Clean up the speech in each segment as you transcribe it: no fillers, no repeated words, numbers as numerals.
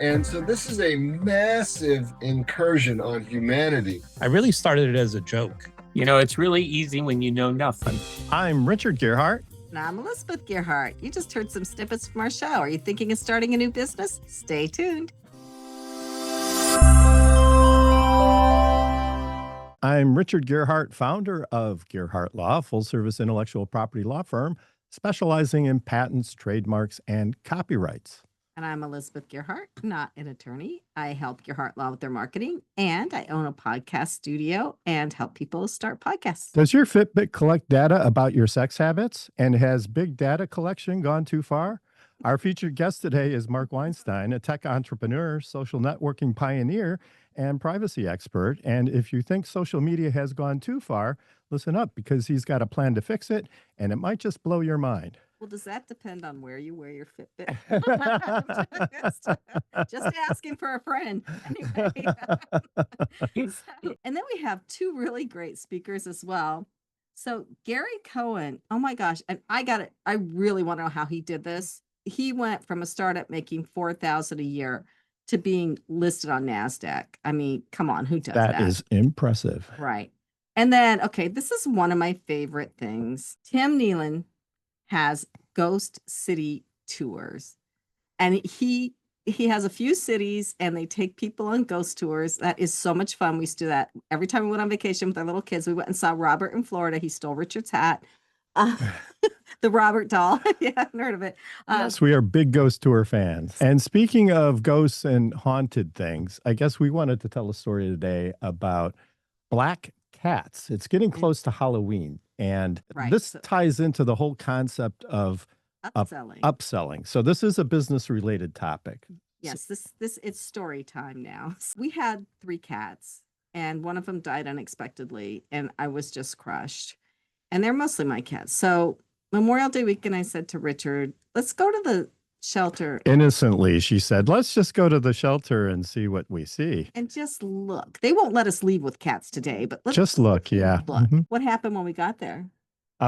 And so this is a massive incursion on humanity. I really started it as a joke. You know, it's really easy when you know nothing. I'm Richard Gearhart. And I'm Elizabeth Gearhart. You just heard some snippets from our show. Are you thinking of starting a new business? Stay tuned. I'm Richard Gearhart, founder of Gearhart Law, full-service intellectual property law firm specializing in patents, trademarks, and copyrights. And I'm Elizabeth Gearhart, not an attorney. I help Gearhart Law with their marketing, and I own a podcast studio and help people start podcasts. Does your Fitbit collect data about your sex habits? And has big data collection gone too far? Our featured guest today is Mark Weinstein, a tech entrepreneur, social networking pioneer, and privacy expert. And if you think social media has gone too far, listen up, because he's got a plan to fix it, and it might just blow your mind. Well, does that depend on where you wear your Fitbit? Just asking for a friend. Anyway. And then we have two really great speakers as well. So Gary Cohen, oh my gosh, and I really want to know how he did this. He went from a startup making $4,000 a year to being listed on NASDAQ. I mean, come on, who does that? That is impressive. Right. And then, okay, this is one of my favorite things. Tim Nealon has Ghost City tours, and he has a few cities, and they take people on ghost tours. That is so much fun. We used to do that every time we went on vacation with our little kids. We went and saw Robert in Florida. He stole Richard's hat. The Robert doll. Yeah, I haven't heard of it. Yes, we are big ghost tour fans. And speaking of ghosts and haunted things, I guess we wanted to tell a story today about black cats. It's getting close to Halloween, and this ties into the whole concept of upselling. So this is a business-related topic. Yes, this it's story time now. We had 3 cats, and one of them died unexpectedly, and I was just crushed. And they're mostly my cats. So Memorial Day weekend, I said to Richard, let's go to the shelter. Innocently, she said, let's just go to the shelter and see what we see. And just look. They won't let us leave with cats today, but let's just look. Yeah. Look. Mm-hmm. What happened when we got there?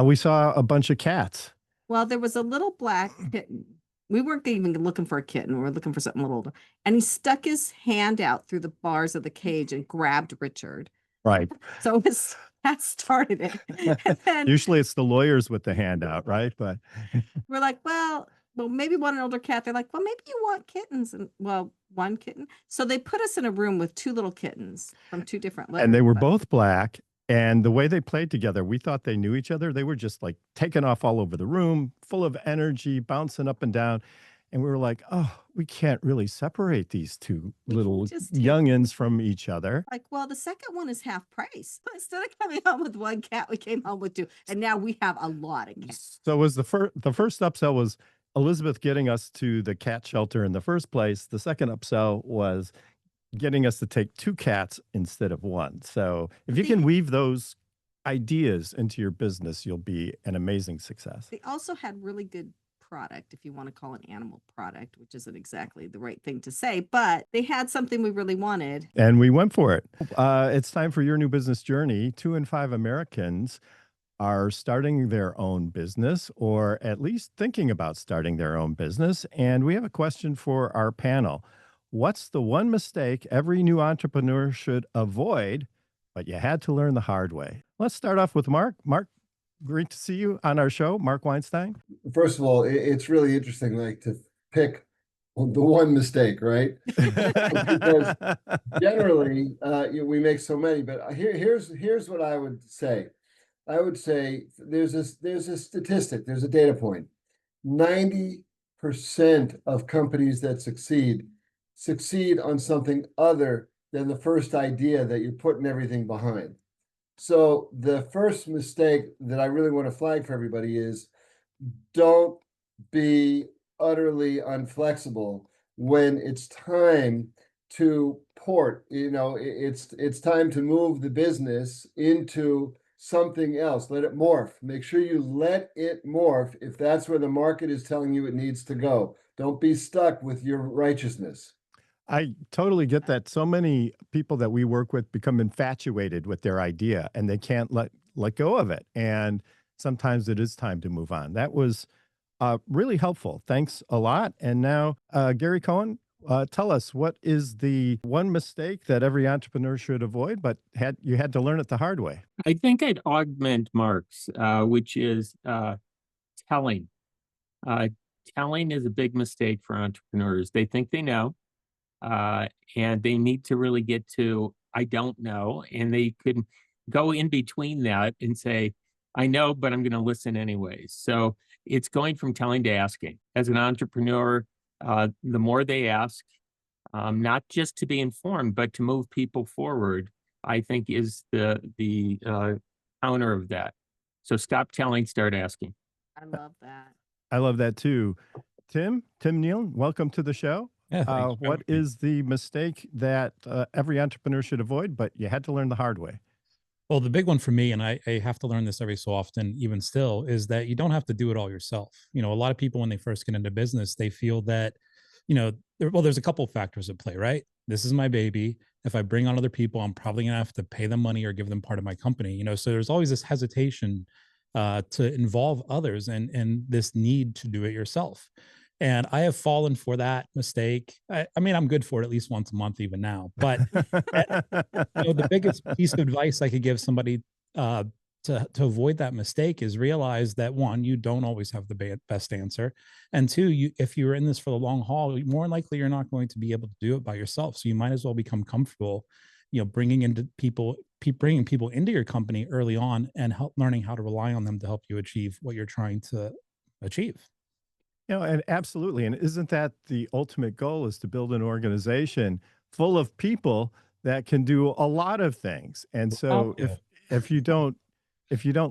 We saw a bunch of cats. Well, there was a little black kitten. We weren't even looking for a kitten. We were looking for something a little older. And he stuck his hand out through the bars of the cage and grabbed Richard. Right. So that started it. And then, usually it's the lawyers with the hand out, right? But we're like, well, maybe want an older cat. They're like, well, maybe you want kittens. And well, one kitten. So they put us in a room with 2 little kittens from 2 different litters. And they were both black. And the way they played together, we thought they knew each other. They were just like taking off all over the room, full of energy, bouncing up and down. And we were like, oh, we can't really separate these 2 little youngins from each other. Like, well, the second one is half price. Instead of coming home with 1 cat, we came home with 2. And now we have a lot of cats. So it was the first upsell was Elizabeth getting us to the cat shelter in the first place. The second upsell was getting us to take 2 cats instead of 1. So if you can weave those ideas into your business, you'll be an amazing success. They also had really good product, if you want to call it animal product, which isn't exactly the right thing to say, but they had something we really wanted. And we went for it. It's time for your new business journey. 2 in 5 Americans are starting their own business, or at least thinking about starting their own business. And we have a question for our panel. What's the one mistake every new entrepreneur should avoid, but you had to learn the hard way? Let's start off with Mark. Mark, great to see you on our show. Mark Weinstein. First of all, it's really interesting, like, to pick the one mistake, right? Because generally, we make so many. But here's what I would say. I would say there's a statistic, there's a data point. 90% of companies that succeed on something other than the first idea that you're putting everything behind. So the first mistake that I really want to flag for everybody is, don't be utterly unflexible when it's time to port. It's time to move the business into something else. Let it morph. Make sure you let it morph if that's where the market is telling you it needs to go. Don't be stuck with your righteousness. I totally get that. So many people that we work with become infatuated with their idea and they can't let go of it. And sometimes it is time to move on. That was really helpful. Thanks a lot. And now, Gary Cohen, Tell us, what is the one mistake that every entrepreneur should avoid, but you had to learn it the hard way? I think I'd augment Mark's, which is telling. Uh, Telling is a big mistake for entrepreneurs. They think they know, and they need to really get to, I don't know. And they could go in between that and say, I know, but I'm going to listen anyways. So it's going from telling to asking. As an entrepreneur, the more they ask, not just to be informed, but to move people forward, I think is the counter of that. So stop telling, start asking. I love that. I love that too. Tim Nealon, welcome to the show. Yeah, thanks for What having me. is the mistake that every entrepreneur should avoid, but you had to learn the hard way? Well, the big one for me, and I have to learn this every so often, even still, is that you don't have to do it all yourself. You know, a lot of people, when they first get into business, they feel that, there's a couple of factors at play, right? This is my baby. If I bring on other people, I'm probably going to have to pay them money or give them part of my company, so there's always this hesitation to involve others and this need to do it yourself. And I have fallen for that mistake. I mean, I'm good for it at least once a month, even now. But the biggest piece of advice I could give somebody to avoid that mistake is realize that, one, you don't always have the best answer, and two, if you're in this for the long haul, more likely you're not going to be able to do it by yourself. So you might as well become comfortable, bringing people into your company early on and learning how to rely on them to help you achieve what you're trying to achieve. And absolutely. And isn't that the ultimate goal, is to build an organization full of people that can do a lot of things? And so Yeah. if you don't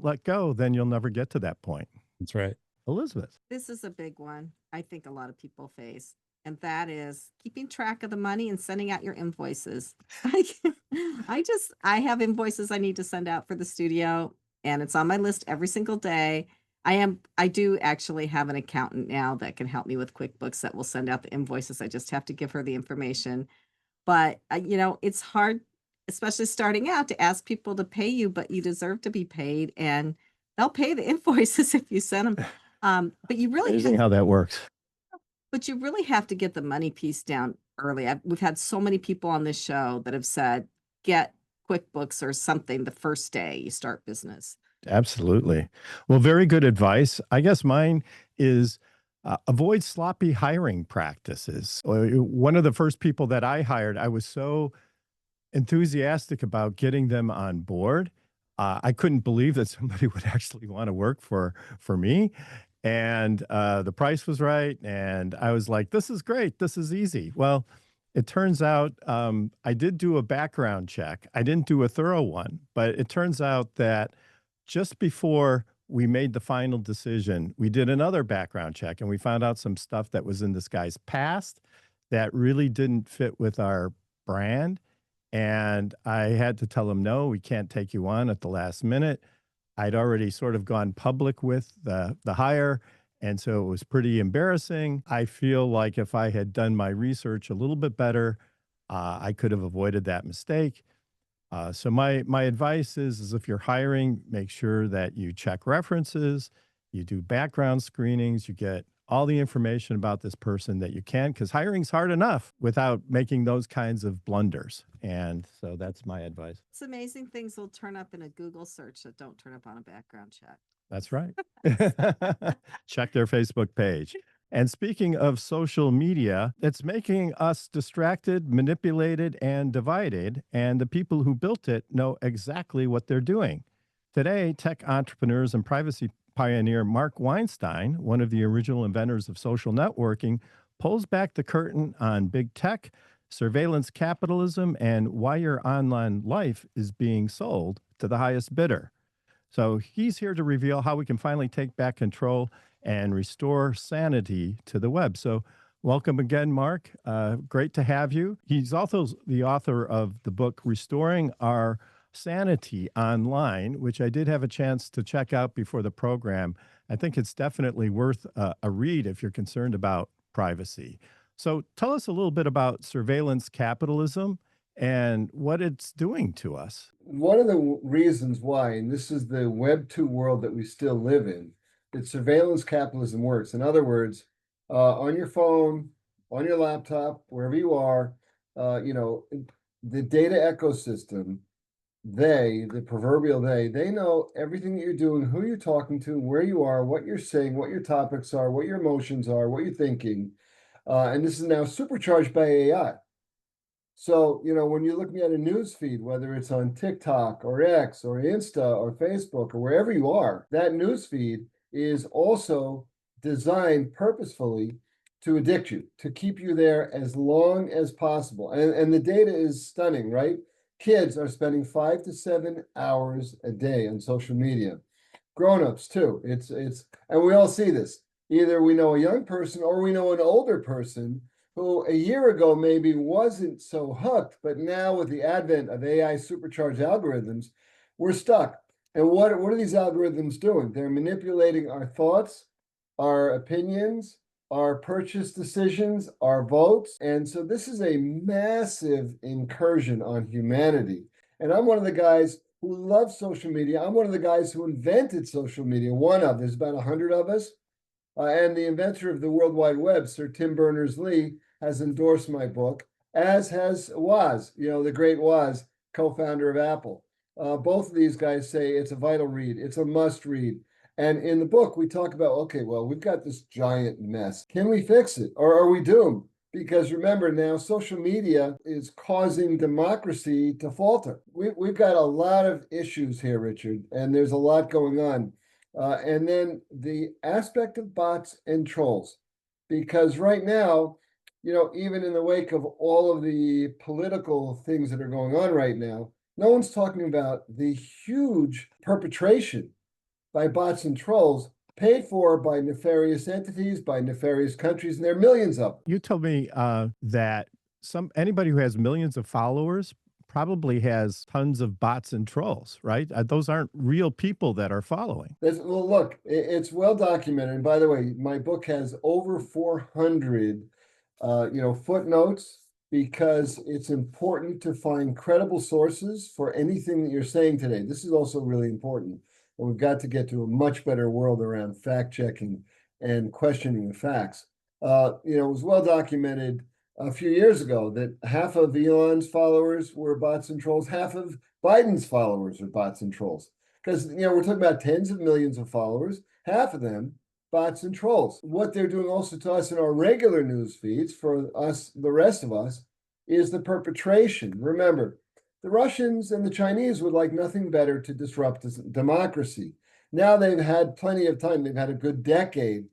let go, then you'll never get to that point. That's right. Elizabeth. This is a big one I think a lot of people face, and that is keeping track of the money and sending out your invoices. I have invoices I need to send out for the studio, and it's on my list every single day. I do actually have an accountant now that can help me with QuickBooks that will send out the invoices. I just have to give her the information. But it's hard, especially starting out, to ask people to pay you, but you deserve to be paid, and they'll pay the invoices if you send them. But you really Amazing how that works. But you really have to get the money piece down early. We've had so many people on this show that have said, get QuickBooks or something the first day you start business. Absolutely. Well, very good advice. I guess mine is avoid sloppy hiring practices. One of the first people that I hired, I was so enthusiastic about getting them on board. I couldn't believe that somebody would actually want to work for me. And the price was right. And I was like, this is great. This is easy. Well, it turns out I did do a background check. I didn't do a thorough one, but it turns out that just before we made the final decision, we did another background check, and we found out some stuff that was in this guy's past that really didn't fit with our brand. And I had to tell him, no, we can't take you on at the last minute. I'd already sort of gone public with the hire, and so it was pretty embarrassing. I feel like if I had done my research a little bit better, I could have avoided that mistake. So my advice is if you're hiring, make sure that you check references, you do background screenings, you get all the information about this person that you can, because hiring's hard enough without making those kinds of blunders. And so that's my advice. It's amazing things will turn up in a Google search that don't turn up on a background check. That's right. Check their Facebook page. And speaking of social media, it's making us distracted, manipulated, and divided. And the people who built it know exactly what they're doing. Today, tech entrepreneurs and privacy pioneer Mark Weinstein, one of the original inventors of social networking, pulls back the curtain on big tech, surveillance capitalism, and why your online life is being sold to the highest bidder. So he's here to reveal how we can finally take back control and restore sanity to the web. So welcome again, Mark. Great to have you. He's also the author of the book, Restoring Our Sanity Online, which I did have a chance to check out before the program. I think it's definitely worth a read if you're concerned about privacy. So tell us a little bit about surveillance capitalism and what it's doing to us. One of the reasons why, and this is the Web 2 world that we still live in, that surveillance capitalism works. In other words, on your phone, on your laptop, wherever you are, the data ecosystem, the proverbial they know everything that you're doing, who you're talking to, where you are, what you're saying, what your topics are, what your emotions are, what you're thinking. And this is now supercharged by AI. So, when you're looking at a news feed, whether it's on TikTok or X or Insta or Facebook or wherever you are, that news feed is also designed purposefully to addict you, to keep you there as long as possible. And the data is stunning, right? Kids are spending 5 to 7 hours a day on social media. Grown-ups too. And we all see this. Either we know a young person or we know an older person who a year ago maybe wasn't so hooked, but now with the advent of AI supercharged algorithms, we're stuck. And what are these algorithms doing? They're manipulating our thoughts, our opinions, our purchase decisions, our votes. And so this is a massive incursion on humanity. And I'm one of the guys who loves social media. I'm one of the guys who invented social media. There's about 100 of us. And the inventor of the World Wide Web, Sir Tim Berners-Lee, has endorsed my book, as has Woz, the great Woz, co-founder of Apple. Both of these guys say it's a vital read. It's a must read. And in the book, we talk about, okay, well, we've got this giant mess. Can we fix it? Or are we doomed? Because remember now, social media is causing democracy to falter. We've got a lot of issues here, Richard, and there's a lot going on. And then the aspect of bots and trolls, because right now, even in the wake of all of the political things that are going on right now, no one's talking about the huge perpetration by bots and trolls paid for by nefarious entities, by nefarious countries, and there are millions of them. You told me that anybody who has millions of followers probably has tons of bots and trolls, right? Those aren't real people that are following. Well, look, it's well documented. And by the way, my book has over 400, footnotes, because it's important to find credible sources for anything that you're saying today. This is also really important. And we've got to get to a much better world around fact checking and questioning the facts. It was well documented a few years ago that half of Elon's followers were bots and trolls, half of Biden's followers are bots and trolls. Because, we're talking about tens of millions of followers, half of them bots and trolls. What they're doing also to us in our regular news feeds, for us, the rest of us, is the perpetration. Remember, the Russians and the Chinese would like nothing better to disrupt this democracy. Now they've had plenty of time. They've had a good decade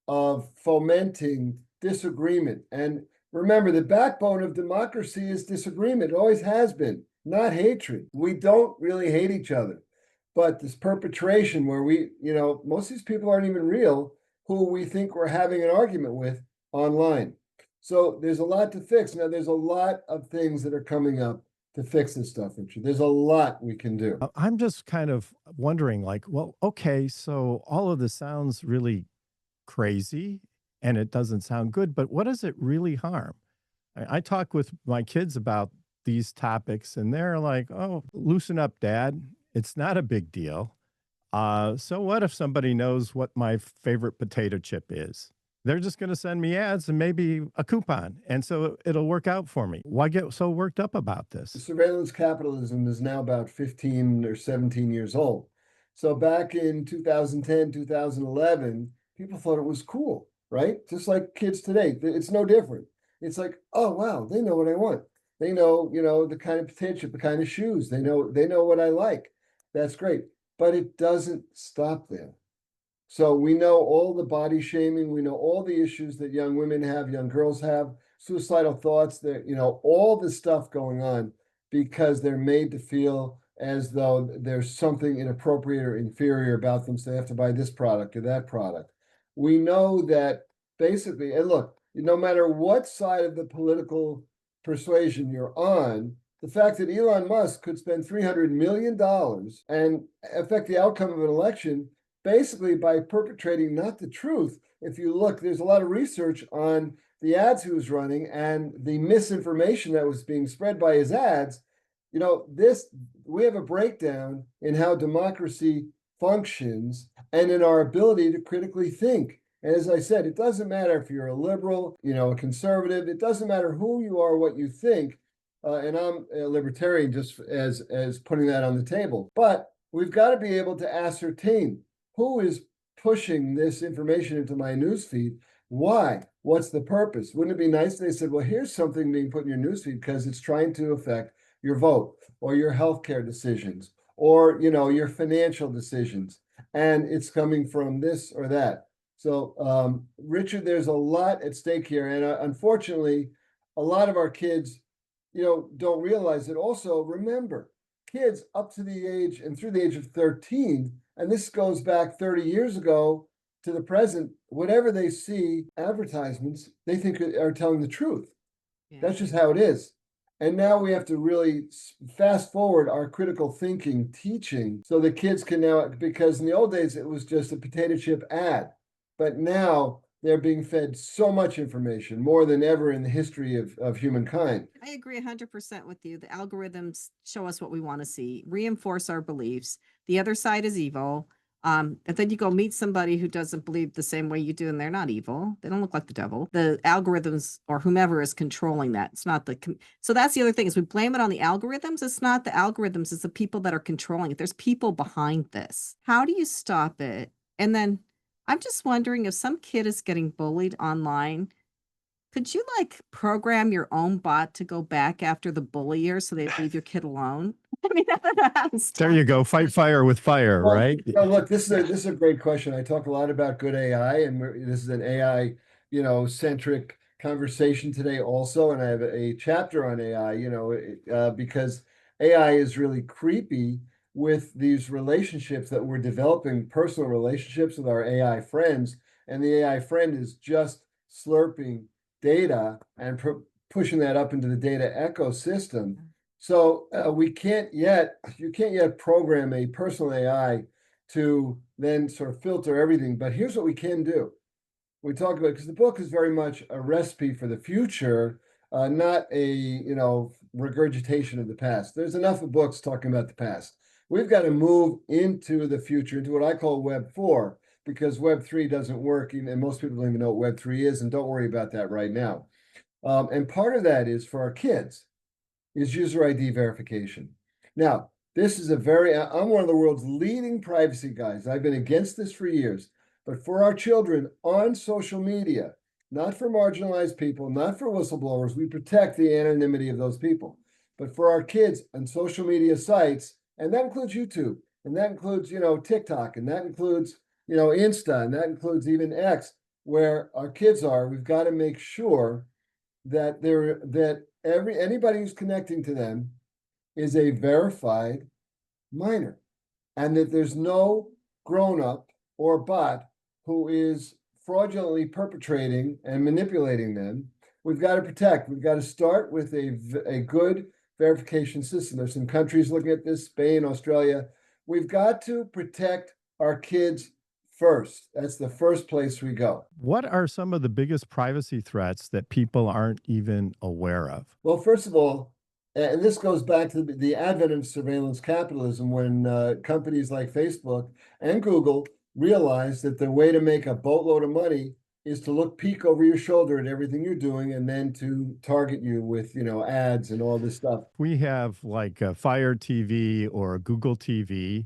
of fomenting disagreement. And remember, the backbone of democracy is disagreement. It always has been, not hatred. We don't really hate each other. But this perpetration where most of these people aren't even real, who we think we're having an argument with online. So there's a lot to fix. Now, there's a lot of things that are coming up to fix this stuff, Richard. There's a lot we can do. I'm just kind of wondering, okay, so all of this sounds really crazy and it doesn't sound good, but what does it really harm? I talk with my kids about these topics and they're like, oh, loosen up, Dad. It's not a big deal. So what if somebody knows what my favorite potato chip is? They're just going to send me ads and maybe a coupon. And so it'll work out for me. Why get so worked up about this? Surveillance capitalism is now about 15 or 17 years old. So back in 2010, 2011, people thought it was cool, right? Just like kids today. It's no different. It's like, oh, wow, they know what I want. They know, the kind of potato chip, the kind of shoes. They know what I like. That's great. But it doesn't stop there. So we know all the body shaming, we know all the issues that young women have, young girls have, suicidal thoughts, that all the stuff going on because they're made to feel as though there's something inappropriate or inferior about them, so they have to buy this product or that product. We know that basically, and look, no matter what side of the political persuasion you're on, the fact that Elon Musk could spend $300 million and affect the outcome of an election basically by perpetrating not the truth. If you look, there's a lot of research on the ads he was running and the misinformation that was being spread by his ads. We have a breakdown in how democracy functions and in our ability to critically think And as I said, it doesn't matter if you're a liberal, a conservative, it doesn't matter who you are, what you think. And I'm a libertarian, just as putting that on the table. But we've got to be able to ascertain who is pushing this information into my newsfeed. Why? What's the purpose? Wouldn't it be nice if they said, well, here's something being put in your newsfeed because it's trying to affect your vote or your healthcare decisions or, your financial decisions. And it's coming from this or that. So, Richard, there's a lot at stake here. And unfortunately, a lot of our kids, don't realize it. Also, remember, kids up to the age and through the age of 13, and this goes back 30 years ago to the present, whatever they see advertisements, they think are telling the truth. Yeah. That's just how it is. And now we have to really fast forward our critical thinking teaching so the kids can now, because in the old days, it was just a potato chip ad. But now they're being fed so much information, more than ever in the history of humankind. I agree 100% with you. The algorithms show us what we want to see, reinforce our beliefs. The other side is evil. And then you go meet somebody who doesn't believe the same way you do, and they're not evil. They don't look like the devil. The algorithms or whomever is controlling that. It's not so that's the other thing is we blame it on the algorithms. It's not the algorithms. It's the people that are controlling it. There's people behind this. How do you stop it? And then I'm just wondering if some kid is getting bullied online, could you program your own bot to go back after the bullier so they leave your kid alone? I mean, there you go. Fight fire with fire, Well, right? Look, this is a great question. I talk a lot about good AI, and this is an AI, centric conversation today also. And I have a chapter on AI, because AI is really creepy with these relationships that we're developing, personal relationships with our AI friends, and the AI friend is just slurping data and pushing that up into the data ecosystem. So you can't yet program a personal AI to then sort of filter everything. But here's what we can do. We talk about, because the book is very much a recipe for the future, not a regurgitation of the past. There's enough of books talking about the past. We've got to move into the future, into what I call Web 4, because Web 3 doesn't work, and most people don't even know what Web 3 is, and don't worry about that right now. And part of that is for our kids, is user ID verification. Now, this is I'm one of the world's leading privacy guys. I've been against this for years, but for our children on social media, not for marginalized people, not for whistleblowers, we protect the anonymity of those people. But for our kids on social media sites, and that includes YouTube, and that includes, TikTok, and that includes, Insta, and that includes even X, where our kids are, we've got to make sure that anybody who's connecting to them is a verified minor, and that there's no grown-up or bot who is fraudulently perpetrating and manipulating them. We've got to protect. We've got to start with a good verification system. There's some countries looking at this, Spain, Australia. We've got to protect our kids first. That's the first place we go. What are some of the biggest privacy threats that people aren't even aware of? Well, first of all, and this goes back to the advent of surveillance capitalism, when companies like Facebook and Google realized that the way to make a boatload of money is to peek over your shoulder at everything you're doing, and then to target you with, ads and all this stuff. We have like a Fire TV or a Google TV.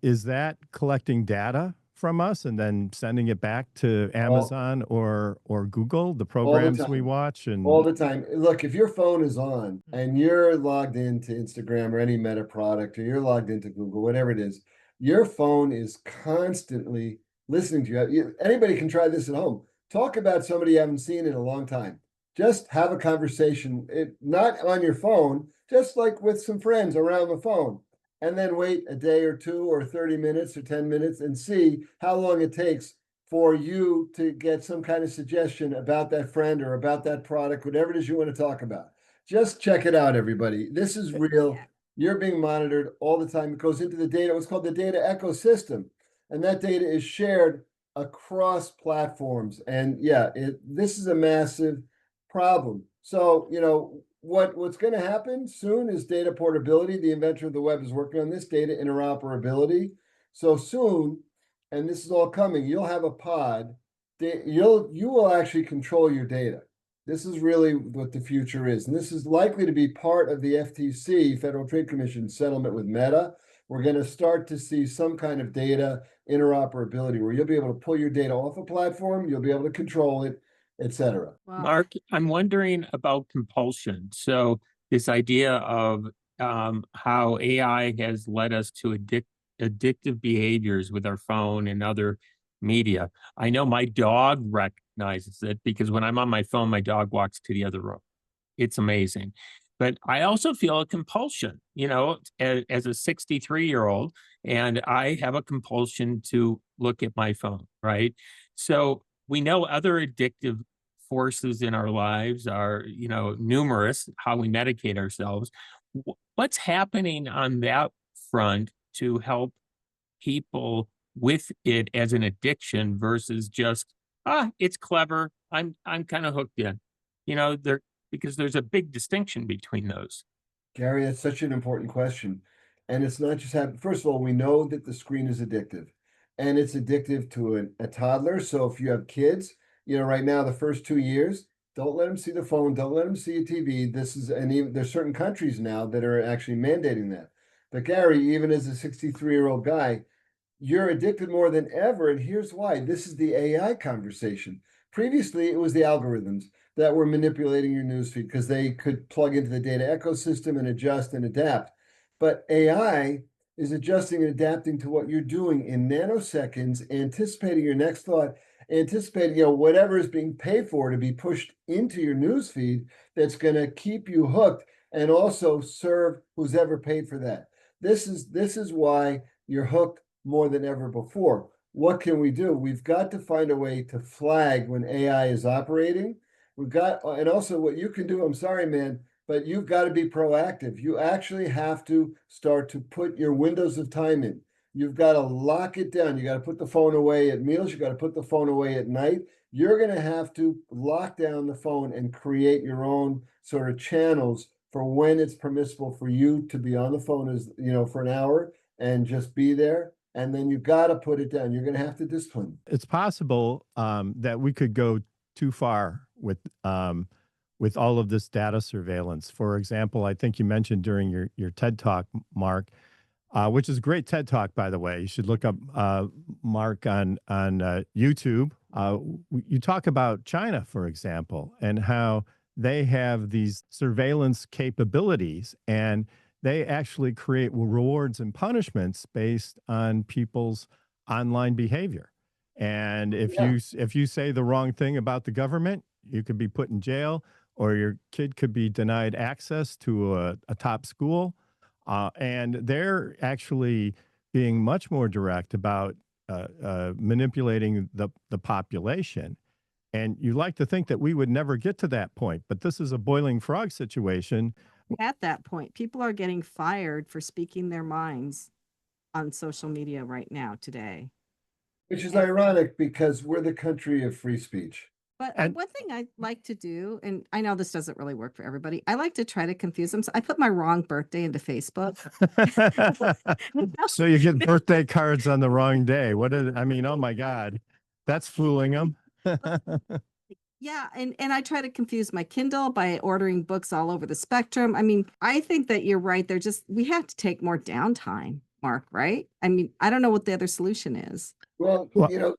Is that collecting data from us and then sending it back to Amazon or Google, the programs we watch? And all the time. Look, if your phone is on and you're logged into Instagram or any Meta product, or you're logged into Google, whatever it is, your phone is constantly listening to you. Anybody can try this at home. Talk about somebody you haven't seen in a long time. Just have a conversation, not on your phone, just like with some friends around the phone. And then wait a day or two or 30 minutes or 10 minutes and see how long it takes for you to get some kind of suggestion about that friend or about that product, whatever it is you want to talk about. Just check it out, everybody. This is real. You're being monitored all the time. It goes into the data, what's called the data ecosystem. And that data is shared across platforms. And this is a massive problem. So, what's going to happen soon is data portability. The inventor of the web is working on this, data interoperability. So soon, and this is all coming, you'll have a pod you will actually control your data. This is really what the future is. And this is likely to be part of the FTC, Federal Trade Commission settlement with Meta. We're going to start to see some kind of data interoperability where you'll be able to pull your data off a platform, you'll be able to control it, etc. Wow. Mark, I'm wondering about compulsion. So this idea of how AI has led us to addictive behaviors with our phone and other media. I know my dog recognizes it because when I'm on my phone, my dog walks to the other room. It's amazing. But I also feel a compulsion, as a 63-year-old, and I have a compulsion to look at my phone, right? So we know other addictive forces in our lives are, numerous, how we medicate ourselves. What's happening on that front to help people with it as an addiction versus just, it's clever, I'm kind of hooked in, because there's a big distinction between those. Gary, that's such an important question. And it's not just first of all, we know that the screen is addictive, and it's addictive to a toddler. So if you have kids, right now, the first 2 years, don't let them see the phone, don't let them see a TV. And even there's certain countries now that are actually mandating that. But Gary, even as a 63-year-old guy, you're addicted more than ever. And here's why. This is the AI conversation. Previously, it was the algorithms that were manipulating your newsfeed because they could plug into the data ecosystem and adjust and adapt. But AI is adjusting and adapting to what you're doing in nanoseconds, anticipating your next thought, anticipating, whatever is being paid for to be pushed into your newsfeed that's going to keep you hooked and also serve who's ever paid for that. This is why you're hooked more than ever before. What can we do? We've got to find a way to flag when AI is operating. And also what you can do, I'm sorry, man, but you've got to be proactive. You actually have to start to put your windows of time in. You've got to lock it down. You got to put the phone away at meals. You got to put the phone away at night. You're going to have to lock down the phone and create your own sort of channels for when it's permissible for you to be on the phone for an hour and just be there. And then you've got to put it down. You're going to have to discipline. It's possible that we could go too far with all of this data surveillance. For example, I think you mentioned during your TED Talk, Mark, which is a great TED Talk, by the way. You should look up Mark on YouTube. You talk about China, for example, and how they have these surveillance capabilities, and they actually create rewards and punishments based on people's online behavior. And if you say the wrong thing about the government, you could be put in jail, or your kid could be denied access to a top school. And they're actually being much more direct about manipulating the population. And you like to think that we would never get to that point, but this is a boiling frog situation. At that point, people are getting fired for speaking their minds on social media right now today. Which is ironic because we're the country of free speech. But one thing I like to do, and I know this doesn't really work for everybody, I like to try to confuse them. So I put my wrong birthday into Facebook. So you get birthday cards on the wrong day. Oh my God, that's fooling them. Yeah, and I try to confuse my Kindle by ordering books all over the spectrum. I mean, I think that you're right. We have to take more downtime, Mark, right? I mean, I don't know what the other solution is. Well,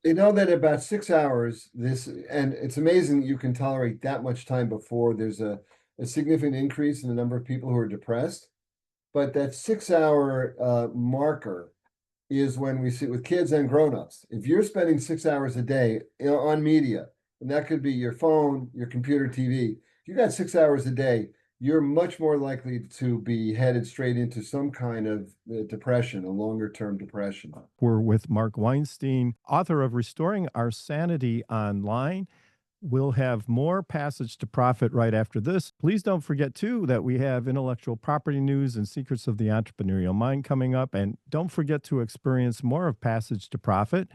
they know that about 6 hours, and it's amazing that you can tolerate that much time before there's a significant increase in the number of people who are depressed. But that 6-hour marker is when we see it with kids and grown-ups. If you're spending 6 hours a day on media, and that could be your phone, your computer, TV, if you got 6 hours a day, you're much more likely to be headed straight into some kind of depression, a longer-term depression. We're with Mark Weinstein, author of Restoring Our Sanity Online. We'll have more Passage to Profit right after this. Please don't forget, too, that we have intellectual property news and secrets of the entrepreneurial mind coming up. And don't forget to experience more of Passage to Profit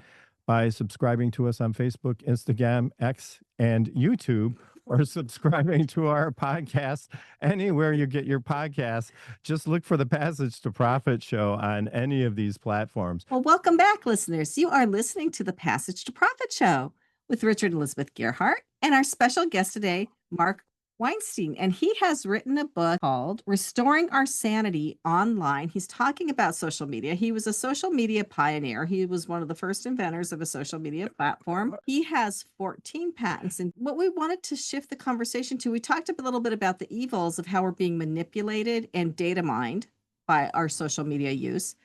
by subscribing to us on Facebook, Instagram, X, and YouTube, or subscribing to our podcast anywhere you get your podcasts. Just look for the Passage to Profit show on any of these platforms. Well, welcome back, listeners. You are listening to the Passage to Profit show. with Richard and Elizabeth Gearhart, and our special guest today, Mark Weinstein. And he has written a book called Restoring Our Sanity Online. He's talking about social media. He was a social media pioneer. He was one of the first inventors of a social media platform. He has 14 patents. And what we wanted to shift the conversation to, we talked a little bit about the evils of how we're being manipulated and data mined by our social media use,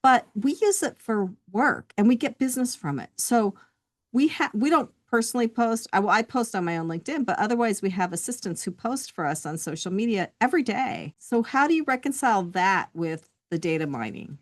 but we use it for work and we get business from it. So we don't personally post. I post on my own LinkedIn, but otherwise we have assistants who post for us on social media every day. So how do you reconcile that with the data mining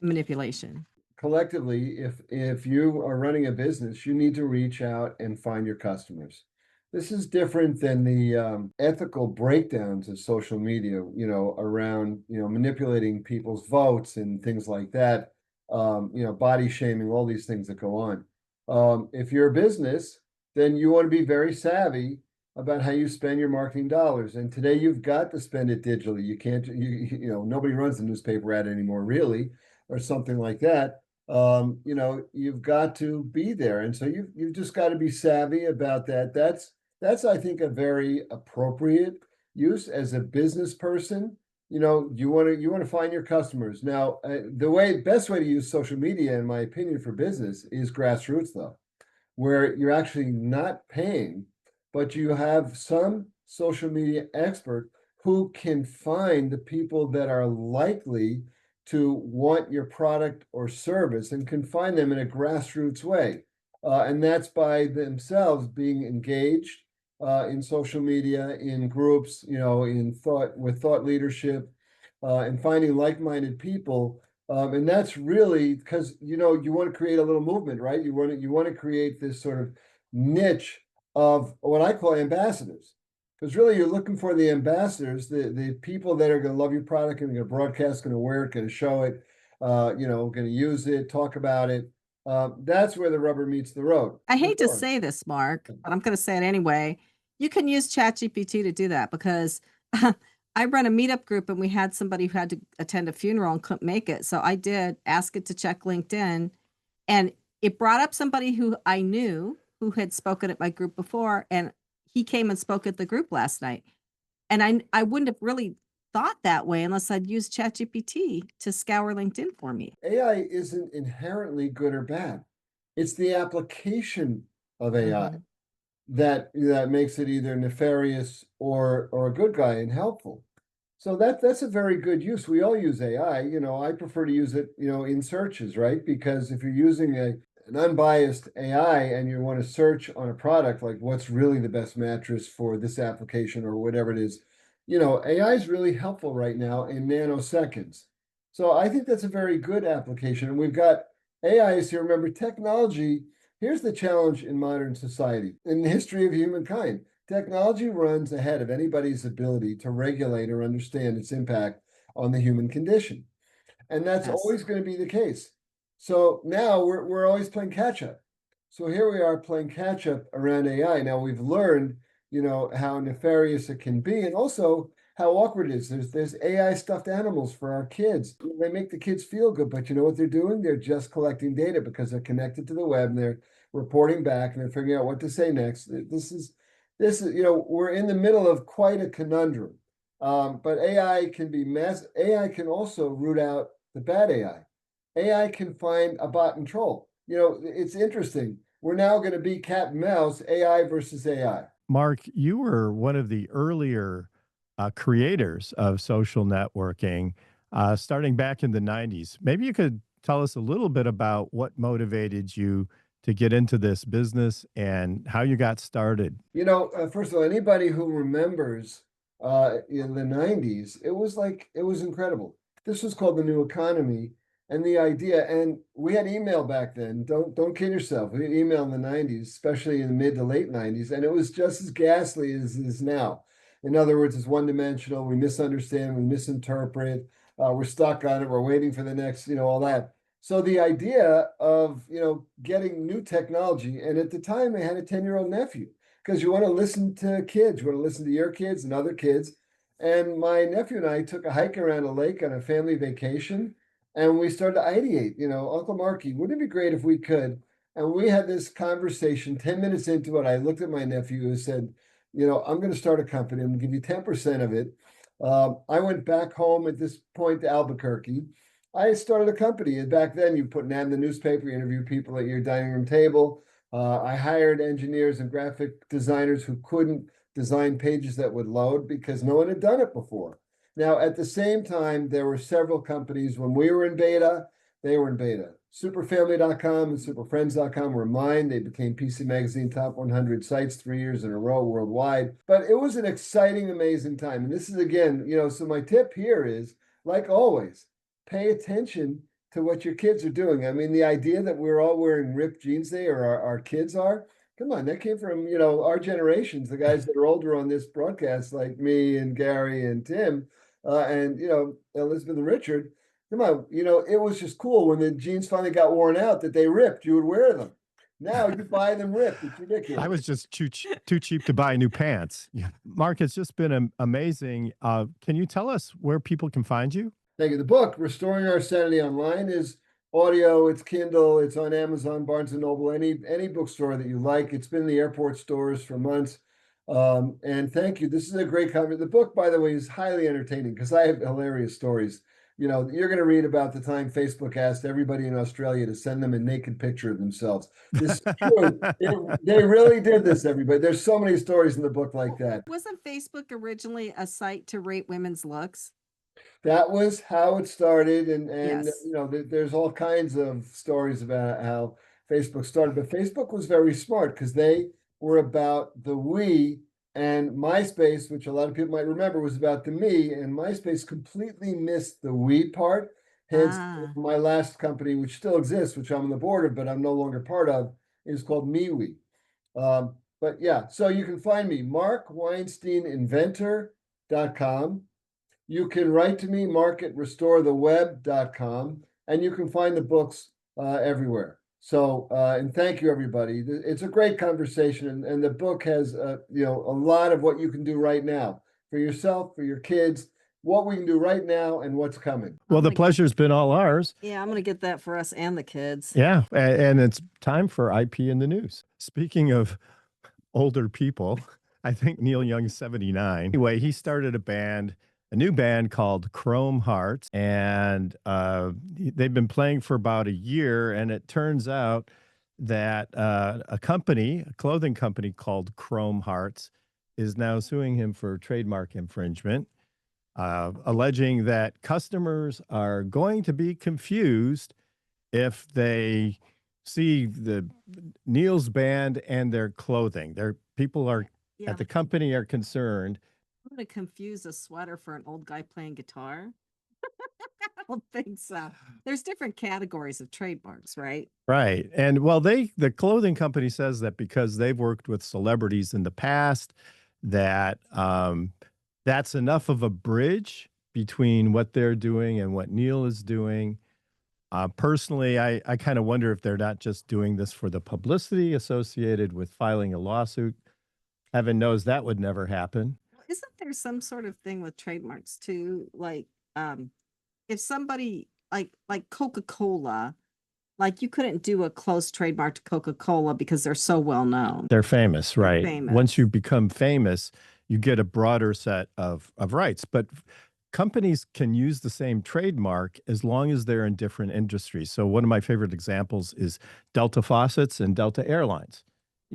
manipulation? Collectively, if you are running a business, you need to reach out and find your customers. This is different than the ethical breakdowns of social media, around, manipulating people's votes and things like that, body shaming, all these things that go on. If you're a business, then you want to be very savvy about how you spend your marketing dollars. And today you've got to spend it digitally. You can't, nobody runs the newspaper ad anymore, really, or something like that. You've got to be there. And so you've just got to be savvy about that. That's I think a very appropriate use as a business person. You want to find your customers. Now, the best way to use social media, in my opinion, for business is grassroots, though, where you're actually not paying, but you have some social media expert who can find the people that are likely to want your product or service and can find them in a grassroots way. And that's by themselves being engaged in social media, in groups, with thought leadership, and finding like-minded people. And that's really because, you want to create a little movement, right? You want to create this sort of niche of what I call ambassadors. Because really you're looking for the ambassadors, the people that are going to love your product and going to broadcast, going to wear it, going to show it, going to use it, talk about it. That's where the rubber meets the road. I hate to say this, Mark, but I'm going to say it anyway. You can use ChatGPT to do that because I run a meetup group and we had somebody who had to attend a funeral and couldn't make it. So I did ask it to check LinkedIn, and it brought up somebody who I knew who had spoken at my group before, and he came and spoke at the group last night. And I wouldn't have really thought that way unless I'd used ChatGPT to scour LinkedIn for me. AI isn't inherently good or bad. It's the application of AI that makes it either nefarious or a good guy and helpful. So that's a very good use. We all use AI. I prefer to use it, in searches, right? Because if you're using an unbiased AI and you want to search on a product, like what's really the best mattress for this application or whatever it is, AI is really helpful right now in nanoseconds. So I think that's a very good application. And we've got AI is here. Remember, technology, here's the challenge in modern society, in the history of humankind. Technology runs ahead of anybody's ability to regulate or understand its impact on the human condition. And that's always going to be the case. So now we're always playing catch up. So here we are playing catch up around AI. Now we've learned, how nefarious it can be, and also how awkward it is. There's AI stuffed animals for our kids. They make the kids feel good, but you know what they're doing? They're just collecting data because they're connected to the web and they're reporting back and they're figuring out what to say next. This is, we're in the middle of quite a conundrum. But AI can be AI can also root out the bad AI. AI can find a bot and troll. It's interesting. We're now going to be cat and mouse, AI versus AI. Mark, you were one of the earlier creators of social networking, starting back in the 90s. Maybe you could tell us a little bit about what motivated you to get into this business and how you got started. First of all, anybody who remembers in the 90s, it was incredible. This was called the new economy. And the idea, and we had email back then. Don't kid yourself. We had email in the 90s, especially in the mid to late 90s, and it was just as ghastly as it is now. In other words, it's one-dimensional. We misunderstand, we misinterpret. We're stuck on it. We're waiting for the next, all that. So the idea of, getting new technology, and at the time I had a 10-year-old nephew, because you want to listen to kids, you want to listen to your kids and other kids. And my nephew and I took a hike around a lake on a family vacation. And we started to ideate, Uncle Marky, wouldn't it be great if we could And we had this conversation. 10 minutes into it, I looked at my nephew and said, I'm going to start a company. I'm going to give you 10% of it. I went back home at this point to Albuquerque. I started a company. And back then, you put an ad in the newspaper, you interview people at your dining room table. I hired engineers and graphic designers who couldn't design pages that would load because no one had done it before. Now, at the same time, there were several companies. When we were in beta, they were in beta. Superfamily.com and Superfriends.com were mine. They became PC Magazine top 100 sites 3 years in a row worldwide. But it was an exciting, amazing time. And this is, again, so my tip here is, like always, pay attention to what your kids are doing. I mean, the idea that we're all wearing ripped jeans today, or our kids are, come on, that came from, our generations, the guys that are older on this broadcast, like me and Gary and Tim, and, Elizabeth and Richard. Come on, it was just cool when the jeans finally got worn out that they ripped. You would wear them. Now you buy them ripped. It's ridiculous. I was just too cheap to buy new pants. Yeah. Mark, it's just been amazing. Can you tell us where people can find you? Thank you. The book, Restoring Our Sanity Online, is audio. It's Kindle. It's on Amazon, Barnes & Noble, any bookstore that you like. It's been in the airport stores for months. And thank you. This is a great cover. The book, by the way, is highly entertaining because I have hilarious stories. You're going to read about the time Facebook asked everybody in Australia to send them a naked picture of themselves. This is true. They really did this, everybody. There's so many stories in the book like that. Wasn't Facebook originally a site to rate women's looks? That was how it started. And Yes. there's all kinds of stories about how Facebook started. But Facebook was very smart because they were about the we. And MySpace, which a lot of people might remember, was about the me, and MySpace completely missed the we part. Hence, my last company, which still exists, which I'm on the board of, but I'm no longer part of, is called MeWe. But yeah, so you can find me, markweinsteininventor.com. You can write to me, mark@restoretheweb.com, and you can find the books everywhere. So, and thank you, everybody. It's a great conversation, and the book has, a lot of what you can do right now for yourself, for your kids, what we can do right now, and what's coming. Well, the pleasure's been all ours. Yeah, I'm going to get that for us and the kids. Yeah, and it's time for IP in the news. Speaking of older people, I think Neil Young's 79. Anyway, he started a new band called Chrome Hearts, and they've been playing for about a year, and it turns out that a clothing company called Chrome Hearts is now suing him for trademark infringement, alleging that customers are going to be confused if they see Neil's band and their clothing. People at the company are concerned. I'm going to confuse a sweater for an old guy playing guitar. I don't think so. There's different categories of trademarks, right? Right. And well, the clothing company says that because they've worked with celebrities in the past, that that's enough of a bridge between what they're doing and what Neil is doing. Personally, I kind of wonder if they're not just doing this for the publicity associated with filing a lawsuit. Heaven knows that would never happen. Isn't there some sort of thing with trademarks too? Like, if somebody like Coca-Cola, like you couldn't do a close trademark to Coca-Cola because they're so well known. They're famous, right? Famous. Once you become famous, you get a broader set of rights. But companies can use the same trademark as long as they're in different industries. So one of my favorite examples is Delta Faucets and Delta Airlines.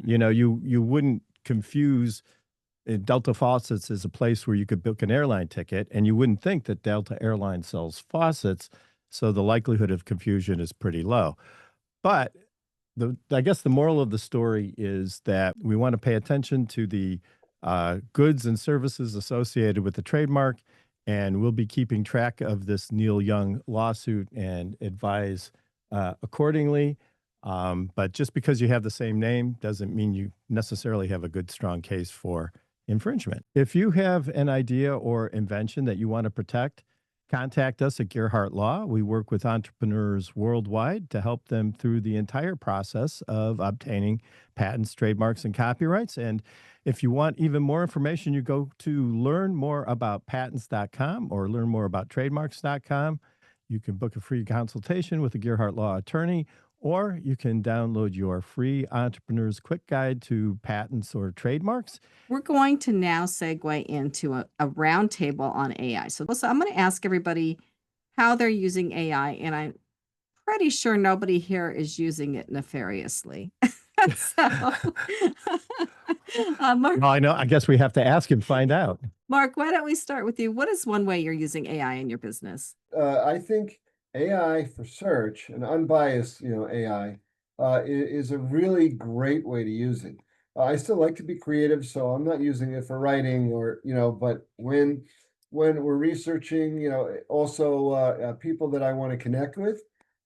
You wouldn't confuse Delta Faucets is a place where you could book an airline ticket, and you wouldn't think that Delta Airlines sells faucets, so the likelihood of confusion is pretty low. But I guess the moral of the story is that we want to pay attention to the goods and services associated with the trademark, and we'll be keeping track of this Neil Young lawsuit and advise accordingly. But just because you have the same name doesn't mean you necessarily have a good, strong case for infringement. If you have an idea or invention that you want to protect, contact us at Gearhart Law. We work with entrepreneurs worldwide to help them through the entire process of obtaining patents, trademarks, and copyrights. And if you want even more information, you go to learnmoreabouttpatents.com or learnmoreaboutttrademarks.com. You can book a free consultation with a Gearhart Law attorney, or you can download your free Entrepreneur's Quick Guide to Patents or Trademarks. We're going to now segue into a roundtable on AI. So I'm going to ask everybody how they're using AI, and I'm pretty sure nobody here is using it nefariously. So, Mark, Well, I know. I guess we have to ask and find out. Mark, why don't we start with you? What is one way you're using AI in your business? I think AI for search and unbiased, AI is a really great way to use it. I still like to be creative, so I'm not using it for writing or, but when we're researching, also people that I want to connect with,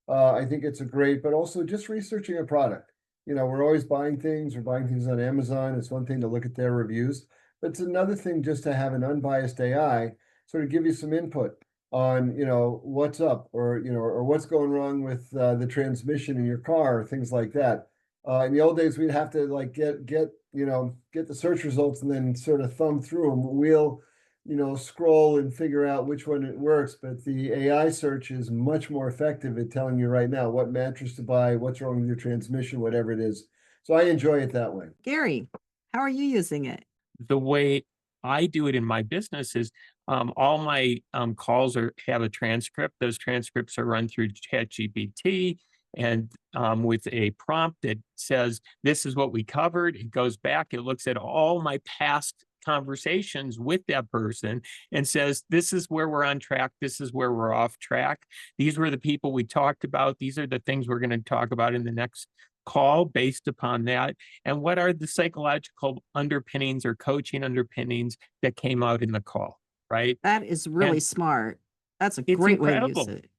I think it's a great, but also just researching a product. We're always buying things. We're buying things on Amazon. It's one thing to look at their reviews, but it's another thing just to have an unbiased AI sort of give you some input on, what's up or, or what's going wrong with the transmission in your car or things like that. In the old days, we'd have to like get the search results and then sort of thumb through them. We'll, scroll and figure out which one it works. But the AI search is much more effective at telling you right now what mattress to buy, what's wrong with your transmission, whatever it is. So I enjoy it that way. Gary, how are you using it? The way I do it in my business is all my calls have a transcript. Those transcripts are run through ChatGPT and with a prompt that says, this is what we covered. It goes back, it looks at all my past conversations with that person and says, this is where we're on track. This is where we're off track. These were the people we talked about. These are the things we're going to talk about in the next call based upon that. And what are the psychological underpinnings or coaching underpinnings that came out in the call, right? That is really smart. That's a It's great way to incredible. use it.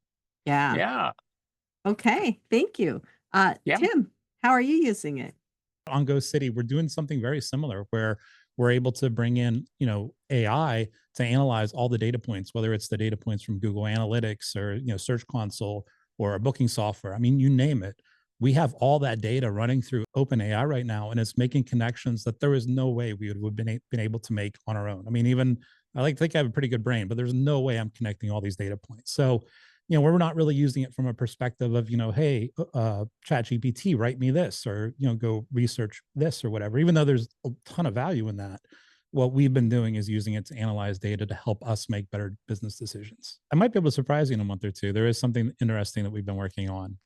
Yeah. Yeah. Okay. Thank you. Yeah. Tim, how are you using it? On Go City, we're doing something very similar where we're able to bring in, AI to analyze all the data points, whether it's the data points from Google Analytics or, Search Console or a booking software. I mean, you name it. We have all that data running through OpenAI right now, and it's making connections that there is no way we would have been able to make on our own. I mean, even I like to think I have a pretty good brain, but there's no way I'm connecting all these data points. So, we're not really using it from a perspective of, hey, ChatGPT, write me this, or, go research this or whatever, even though there's a ton of value in that. What we've been doing is using it to analyze data to help us make better business decisions. I might be able to surprise you in a month or two. There is something interesting that we've been working on.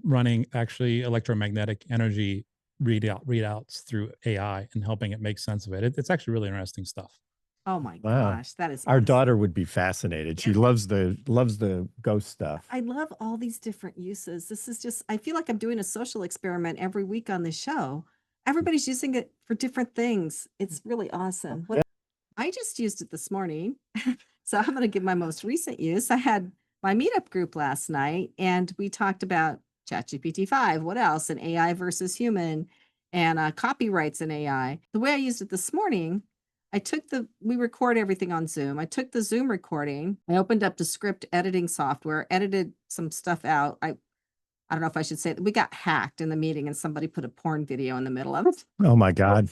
Running actually electromagnetic energy readouts through AI and helping it make sense of it. It's actually really interesting stuff. Oh my Wow. gosh, that is Our awesome. daughter would be fascinated. She loves the ghost stuff. I love all these different uses. This is just, I feel like I'm doing a social experiment every week on this show. Everybody's using it for different things. It's really awesome. I just used it this morning. So I'm going to give my most recent use. I had my meetup group last night and we talked about ChatGPT 5. What else? And AI versus human and copyrights in AI. The way I used it this morning, we record everything on Zoom. I took the Zoom recording. I opened up the script editing software, edited some stuff out. I don't know if I should say that we got hacked in the meeting and somebody put a porn video in the middle of it. Oh my God.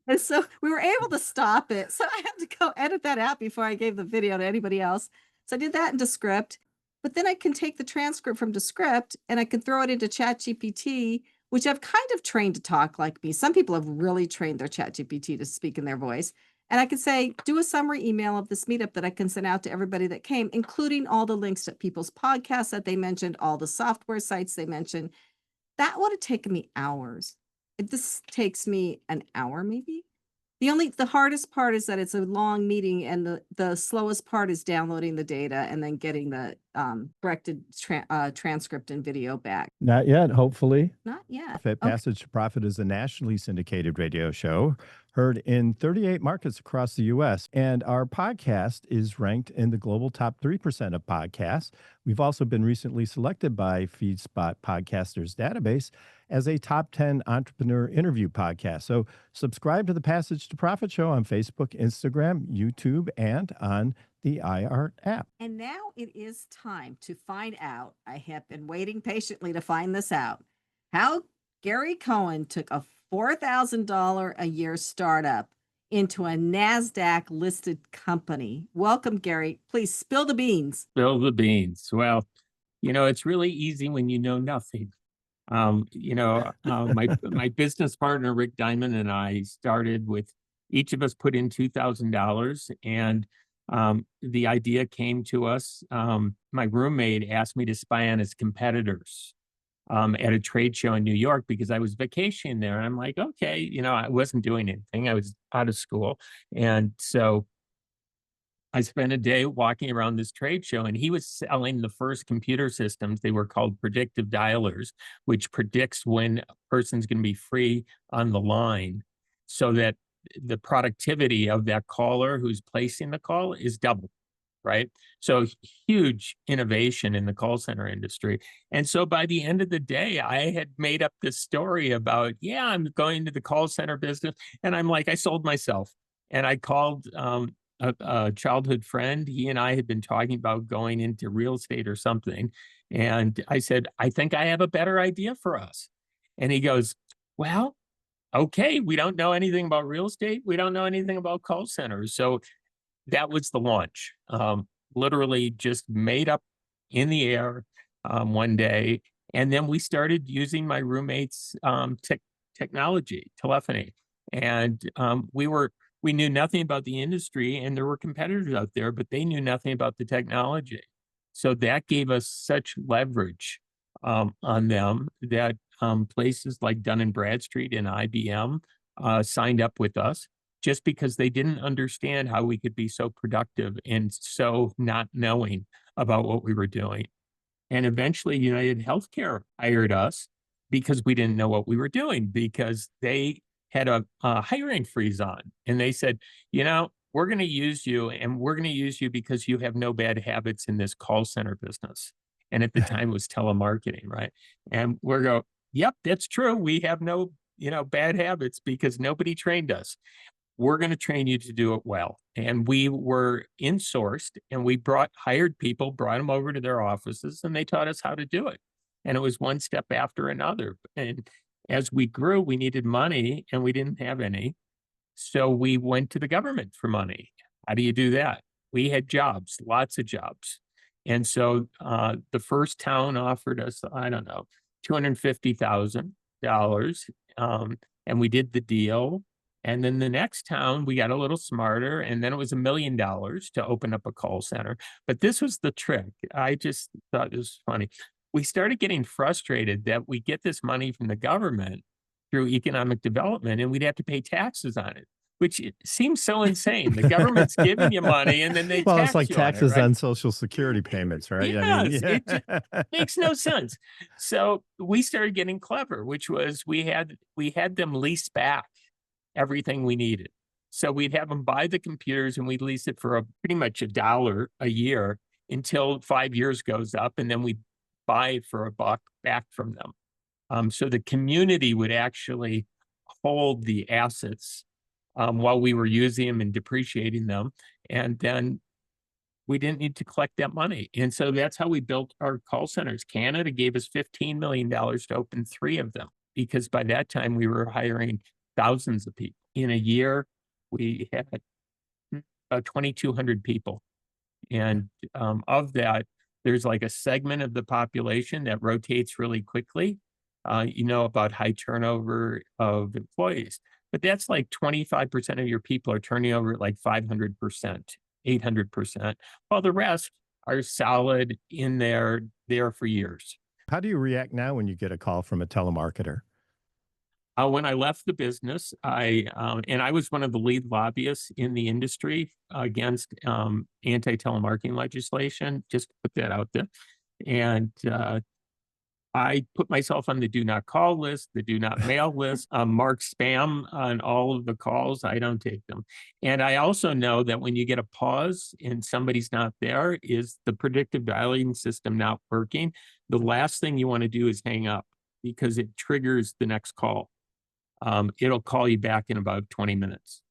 And so we were able to stop it. So I had to go edit that out before I gave the video to anybody else. So I did that into script, but then I can take the transcript from the script and I can throw it into ChatGPT, which I've kind of trained to talk like me. Some people have really trained their ChatGPT to speak in their voice. And I could say, do a summary email of this meetup that I can send out to everybody that came, including all the links to people's podcasts that they mentioned, all the software sites they mentioned. That would have taken me hours. This takes me an hour, maybe. The hardest part is that it's a long meeting, and the slowest part is downloading the data and then getting the corrected transcript and video back. Not yet, hopefully. Not yet. Passage to Profit is a nationally syndicated radio show heard in 38 markets across the U.S. And our podcast is ranked in the global top 3% of podcasts. We've also been recently selected by FeedSpot Podcasters Database as a top 10 entrepreneur interview podcast. So subscribe to the Passage to Profit show on Facebook, Instagram, YouTube, and on the iHeart app. And now it is time to find out. I have been waiting patiently to find this out. How Gary Cohen took a $4,000 a year startup into a NASDAQ listed company. Welcome, Gary. Please spill the beans. Spill the beans. Well, it's really easy when you know nothing. My business partner, Rick Diamond, and I started with, each of us put in $2,000, and the idea came to us. My roommate asked me to spy on his competitors at a trade show in New York because I was vacationing there. And I'm like, okay, I wasn't doing anything. I was out of school. And so I spent a day walking around this trade show, and he was selling the first computer systems. They were called predictive dialers, which predicts when a person's going to be free on the line so that the productivity of that caller who's placing the call is double, right? So huge innovation in the call center industry. And so by the end of the day, I had made up this story about, yeah, I'm going to the call center business. And I'm like, I sold myself. And I called a childhood friend. He and I had been talking about going into real estate or something. And I said, I think I have a better idea for us. And he goes, well, okay, we don't know anything about real estate. We don't know anything about call centers. So that was the launch. Literally just made up in the air one day. And then we started using my roommate's technology, telephony. And we knew nothing about the industry, and there were competitors out there, but they knew nothing about the technology. So that gave us such leverage on them that places like Dun & Bradstreet and IBM signed up with us just because they didn't understand how we could be so productive and so not knowing about what we were doing. And eventually United Healthcare hired us because we didn't know what we were doing, because they had a hiring freeze on. And they said, we're going to use you, and we're going to use you because you have no bad habits in this call center business. And at the time it was telemarketing, right? And we're going, yep, that's true. We have no, bad habits because nobody trained us. We're going to train you to do it well. And we were insourced, and we hired people, brought them over to their offices, and they taught us how to do it. And it was one step after another. And as we grew, we needed money, and we didn't have any. So we went to the government for money. How do you do that? We had jobs, lots of jobs. And so the first town offered us, I don't know, $250,000. And we did the deal. And then the next town, we got a little smarter, and then it was $1 million to open up a call center. But this was the trick. I just thought it was funny. We started getting frustrated that we get this money from the government through economic development, and we'd have to pay taxes on it, which seems so insane. The government's giving you money, and then they well, tax it's like you taxes on it, right? on Social Security payments, right? Yes, it just makes no sense. So we started getting clever, which was we had them lease back everything we needed. So we'd have them buy the computers, and we'd lease it for pretty much $1 a year until 5 years goes up, and then we buy it for $1 back from them. So the community would actually hold the assets while we were using them and depreciating them. And then we didn't need to collect that money. And so that's how we built our call centers. Canada gave us $15 million to open 3 of them, because by that time we were hiring thousands of people. In a year, we had about 2,200 people. And of that, there's like a segment of the population that rotates really quickly, about high turnover of employees. But that's like 25% of your people are turning over at like 500%, 800%, while the rest are solid in there for years. How do you react now when you get a call from a telemarketer? When I left the business, I was one of the lead lobbyists in the industry against anti-telemarketing legislation, just to put that out there. And I put myself on the do not call list, the do not mail list, mark spam on all of the calls. I don't take them. And I also know that when you get a pause and somebody's not there, is the predictive dialing system not working? The last thing you want to do is hang up, because it triggers the next call. It'll call you back in about 20 minutes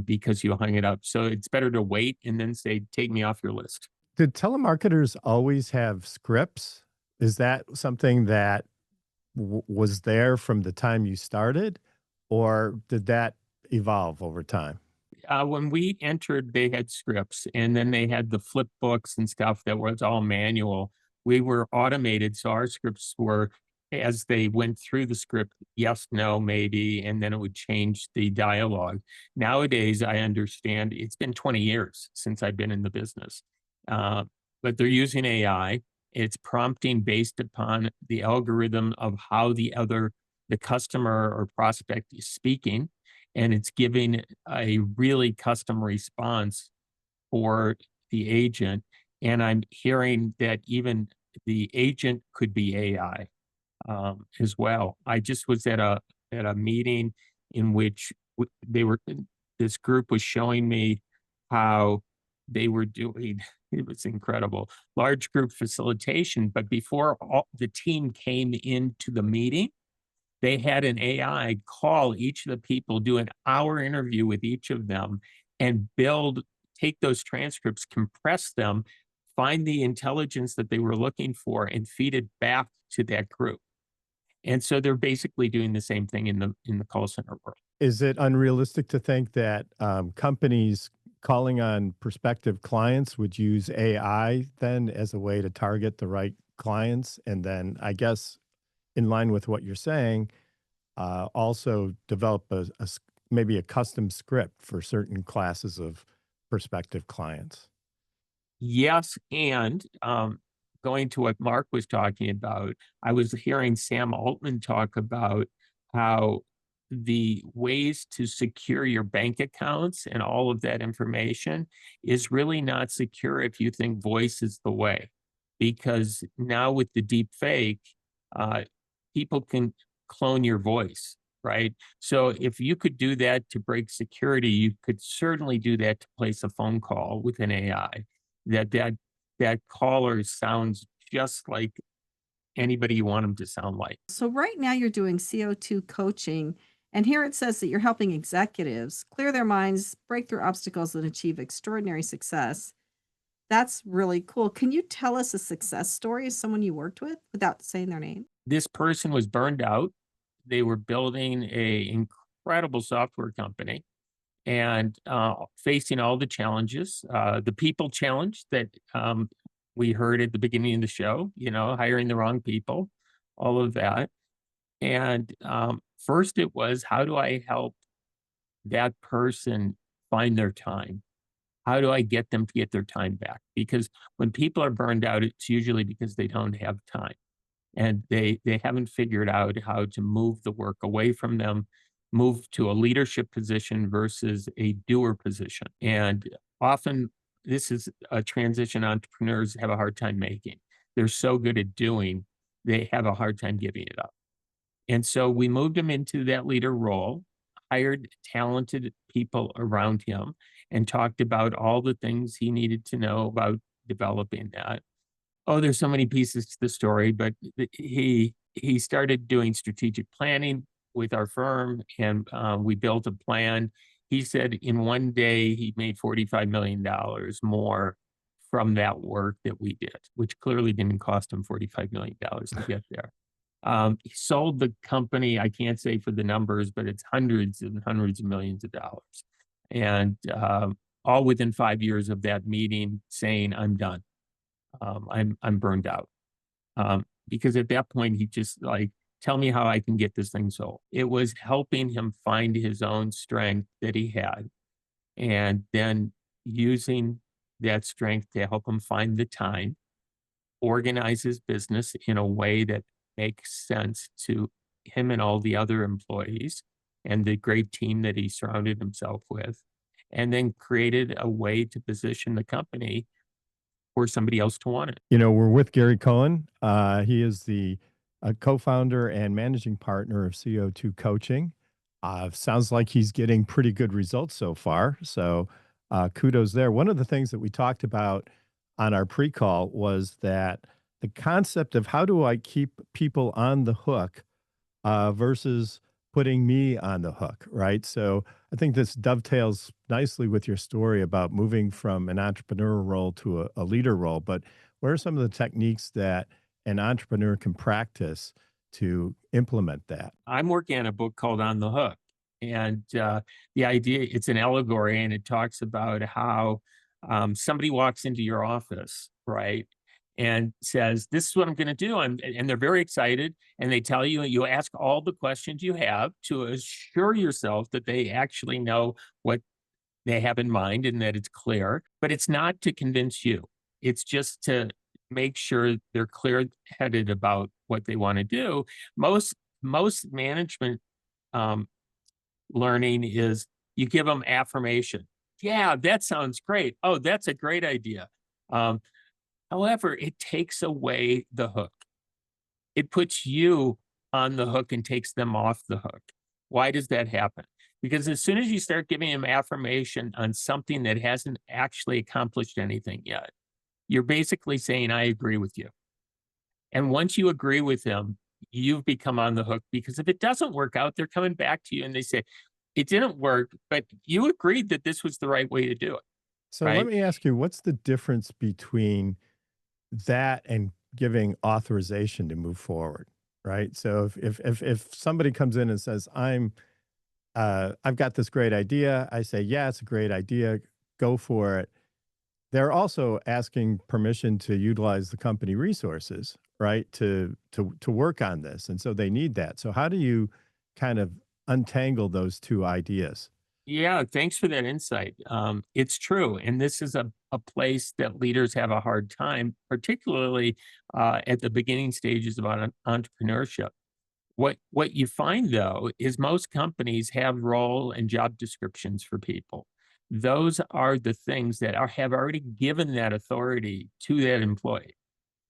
because you hung it up. So it's better to wait and then say, take me off your list. Did telemarketers always have scripts? Is that something that was there from the time you started, or did that evolve over time? When we entered, they had scripts, and then they had the flip books and stuff that was all manual. We were automated, so our scripts were, as they went through the script, yes, no, maybe, and then it would change the dialogue. Nowadays, I understand it's been 20 years since I've been in the business, but they're using AI. It's prompting based upon the algorithm of how the customer or prospect is speaking, and it's giving a really custom response for the agent. And I'm hearing that even the agent could be AI as well. I just was at a meeting in which this group was showing me how they were doing. It was incredible, large group facilitation. But before the team came into the meeting, they had an AI call each of the people, do an hour interview with each of them, and take those transcripts, compress them, find the intelligence that they were looking for, and feed it back to that group. And so they're basically doing the same thing in the call center world. Is it unrealistic to think that companies calling on prospective clients would use AI then as a way to target the right clients? And then I guess in line with what you're saying, also develop maybe a custom script for certain classes of prospective clients? Yes, and going to what Mark was talking about, I was hearing Sam Altman talk about how the ways to secure your bank accounts and all of that information is really not secure if you think voice is the way. Because now with the deep fake, people can clone your voice, right? So if you could do that to break security, you could certainly do that to place a phone call with an AI. That caller sounds just like anybody you want them to sound like. So right now you're doing CO2 coaching, and here it says that you're helping executives clear their minds, break through obstacles, and achieve extraordinary success. That's really cool. Can you tell us a success story of someone you worked with without saying their name? This person was burned out. They were building an incredible software company and facing all the challenges, the people challenge that we heard at the beginning of the show, hiring the wrong people, all of that. And first it was, how do I help that person find their time? How do I get them to get their time back? Because when people are burned out, it's usually because they don't have time. And they haven't figured out how to move the work away from them, move to a leadership position versus a doer position. And often this is a transition entrepreneurs have a hard time making. They're so good at doing, they have a hard time giving it up. And so we moved him into that leader role, hired talented people around him, and talked about all the things he needed to know about developing that. Oh, there's so many pieces to the story, but he started doing strategic planning with our firm, and we built a plan. He said in one day he made $45 million more from that work that we did, which clearly didn't cost him $45 million to get there. He sold the company, I can't say for the numbers, but it's hundreds and hundreds of millions of dollars. And all within 5 years of that meeting saying, I'm done. I'm burned out. Because at that point, he just tell me how I can get this thing sold. It was helping him find his own strength that he had, and then using that strength to help him find the time, organize his business in a way that makes sense to him and all the other employees and the great team that he surrounded himself with, and then created a way to position the company for somebody else to want it. We're with Gary Cohen. He is the co-founder and managing partner of CO2 Coaching. Sounds like he's getting pretty good results so far. So kudos there. One of the things that we talked about on our pre-call was that the concept of how do I keep people on the hook versus putting me on the hook, right? So I think this dovetails nicely with your story about moving from an entrepreneur role to a leader role. But what are some of the techniques that an entrepreneur can practice to implement that? I'm working on a book called On the Hook. And the idea, it's an allegory, and it talks about how somebody walks into your office, right? and says, this is what I'm going to do. And they're very excited. And they tell you, you ask all the questions you have to assure yourself that they actually know what they have in mind and that it's clear. But it's not to convince you. It's just to make sure they're clear-headed about what they want to do. Most management learning is you give them affirmation. Yeah, that sounds great. Oh, that's a great idea. However, it takes away the hook. It puts you on the hook and takes them off the hook. Why does that happen? Because as soon as you start giving them affirmation on something that hasn't actually accomplished anything yet, you're basically saying, I agree with you. And once you agree with them, you've become on the hook, because if it doesn't work out, they're coming back to you and they say, it didn't work, but you agreed that this was the right way to do it. So right? let me ask you, what's the difference between that and giving authorization to move forward, right? So if somebody comes in and says, I've got this great idea, I say, yeah, it's a great idea, go for it. They're also asking permission to utilize the company resources, right, to work on this, and so they need that. So how do you kind of untangle those two ideas? Yeah, thanks for that insight. It's true. And this is a place that leaders have a hard time, particularly at the beginning stages of entrepreneurship. What you find, though, is most companies have role and job descriptions for people. Those are the things that have already given that authority to that employee.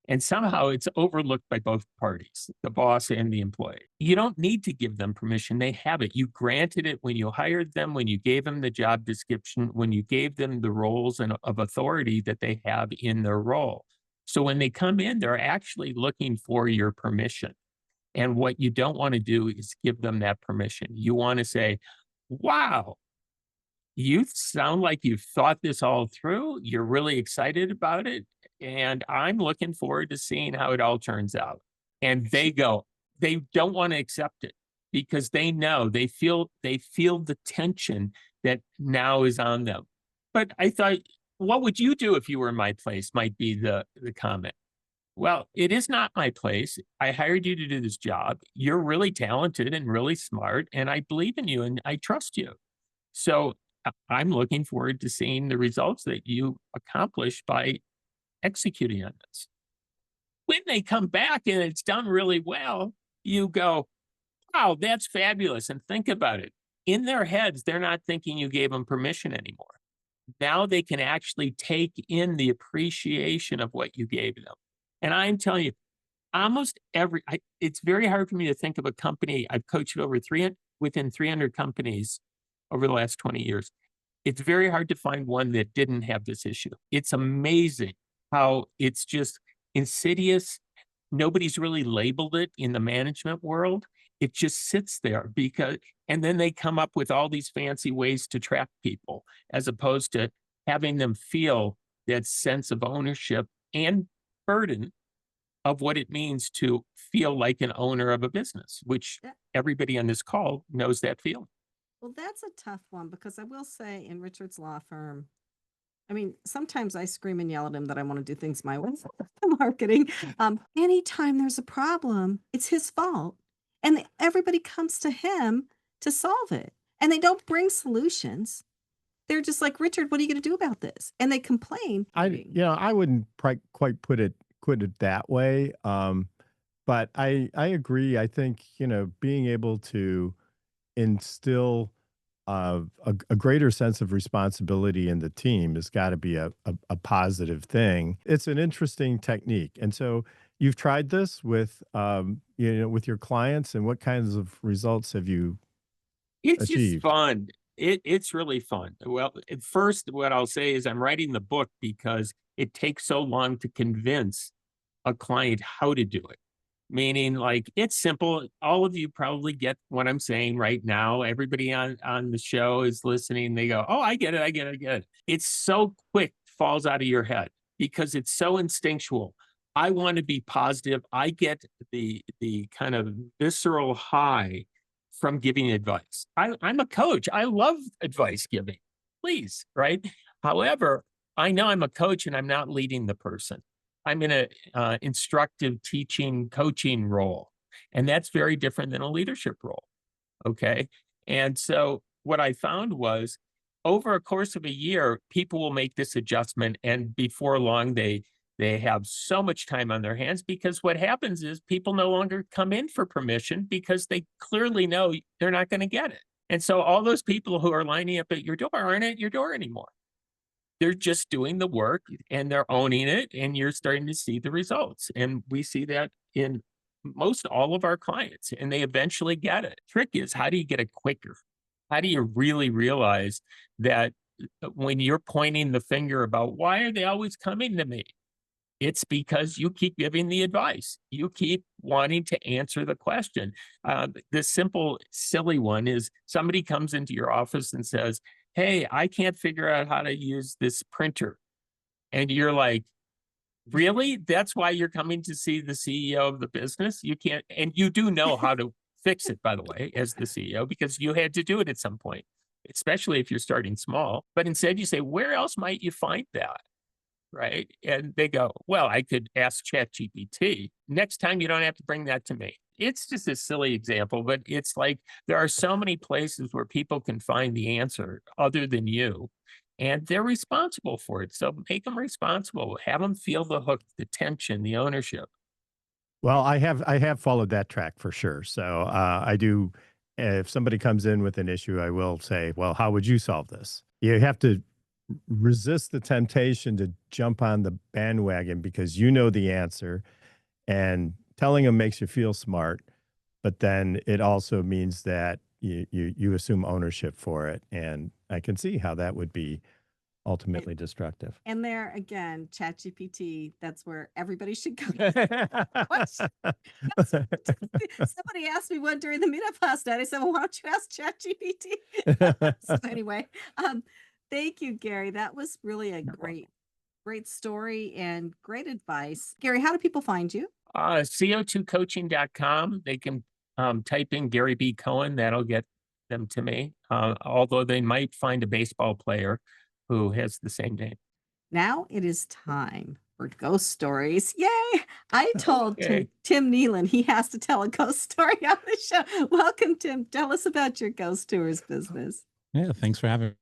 And somehow it's overlooked by both parties, the boss and the employee. You don't need to give them permission. They have it. You granted it when you hired them, when you gave them the job description, when you gave them the roles of authority that they have in their role. So when they come in, they're actually looking for your permission. And what you don't want to do is give them that permission. You want to say, wow, you sound like you've thought this all through. You're really excited about it. And I'm looking forward to seeing how it all turns out. And they don't want to accept it because they know, they feel the tension that now is on them. But I thought, what would you do if you were in my place? Might be the comment. Well, it is not my place. I hired you to do this job. You're really talented and really smart, and I believe in you and I trust you. So I'm looking forward to seeing the results that you accomplish by executing on this. When they come back and it's done really well, you go, wow, that's fabulous. And think about it. In their heads, they're not thinking you gave them permission anymore. Now they can actually take in the appreciation of what you gave them. And I'm telling you, almost it's very hard for me to think of a company. I've coached within 300 companies over the last 20 years. It's very hard to find one that didn't have this issue. It's amazing how it's just insidious. Nobody's really labeled it in the management world. It just sits there and then they come up with all these fancy ways to trap people, as opposed to having them feel that sense of ownership and burden of what it means to feel like an owner of a business, which everybody on this call knows that feeling. Well, that's a tough one, because I will say in Richard's law firm, I mean, sometimes I scream and yell at him that I want to do things my way, marketing. Anytime there's a problem, it's his fault. And everybody comes to him to solve it. And they don't bring solutions. They're just like, Richard, what are you going to do about this? And they complain. I wouldn't quite put it that way. But I agree. I think, being able to instill a greater sense of responsibility in the team has got to be a positive thing. It's an interesting technique. And so you've tried this with, with your clients, and what kinds of results have you It's achieved? just fun. It's really fun. Well, at first, what I'll say is I'm writing the book because it takes so long to convince a client how to do it. Meaning, like, it's simple. All of you probably get what I'm saying right now. Everybody on the show is listening. They go, oh, I get it. It's so quick, falls out of your head because it's so instinctual. I want to be positive. I get the kind of visceral high from giving advice. I'm a coach. I love advice giving, please, right? However, I know I'm a coach and I'm not leading the person. I'm in a instructive teaching coaching role. And that's very different than a leadership role. Okay. And so what I found was over a course of a year, people will make this adjustment. And before long, they have so much time on their hands, because what happens is people no longer come in for permission because they clearly know they're not going to get it. And so all those people who are lining up at your door aren't at your door anymore. They're just doing the work and they're owning it, and you're starting to see the results. And we see that in most all of our clients, and they eventually get it. Trick is, how do you get it quicker? How do you really realize that when you're pointing the finger about why are they always coming to me? It's because you keep giving the advice. You keep wanting to answer the question. The simple, silly one is somebody comes into your office and says, hey, I can't figure out how to use this printer. And you're like, really? That's why you're coming to see the CEO of the business? You can't, and you do know how to fix it, by the way, as the CEO, because you had to do it at some point, especially if you're starting small. But instead you say, where else might you find that? Right? And they go, well, I could ask ChatGPT. Next time you don't have to bring that to me. It's just a silly example, but it's like there are so many places where people can find the answer other than you, and they're responsible for it. So make them responsible. Have them feel the hook, the tension, the ownership. Well, I have followed that track for sure. So I do. If somebody comes in with an issue, I will say, well, how would you solve this? You have to resist the temptation to jump on the bandwagon because you know the answer, and telling them makes you feel smart, but then it also means that you assume ownership for it. And I can see how that would be ultimately destructive. And there again, ChatGPT, that's where everybody should go. Somebody asked me one during the meetup last night. I said, well, why don't you ask ChatGPT? So anyway, thank you, Gary. That was really a great story and great advice. Gary, how do people find you? CO2coaching.com. They can type in Gary B. Cohen. That'll get them to me. Although they might find a baseball player who has the same name. Now it is time for ghost stories. Yay! I told Tim Nealon he has to tell a ghost story on the show. Welcome, Tim. Tell us about your ghost tours business. Yeah, thanks for having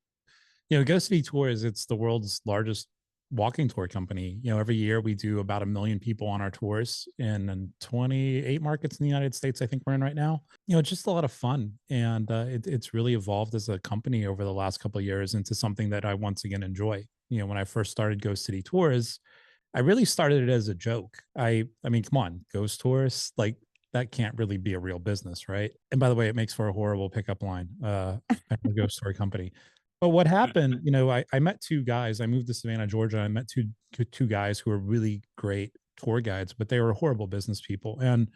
me. Ghost City Tours, it's the world's largest walking tour company. Every year we do about 1 million people on our tours in 28 markets in the United States. I think we're in right now. It's just a lot of fun, and it's really evolved as a company over the last couple of years into something that I once again enjoy. When I first started Ghost City Tours, I really started it as a joke. I mean, come on, ghost tours, like that can't really be a real business, right? And by the way, it makes for a horrible pickup line. I'm a ghost story company. But what happened, I met two guys. I moved to Savannah, Georgia. I met two guys who were really great tour guides, but they were horrible business people. And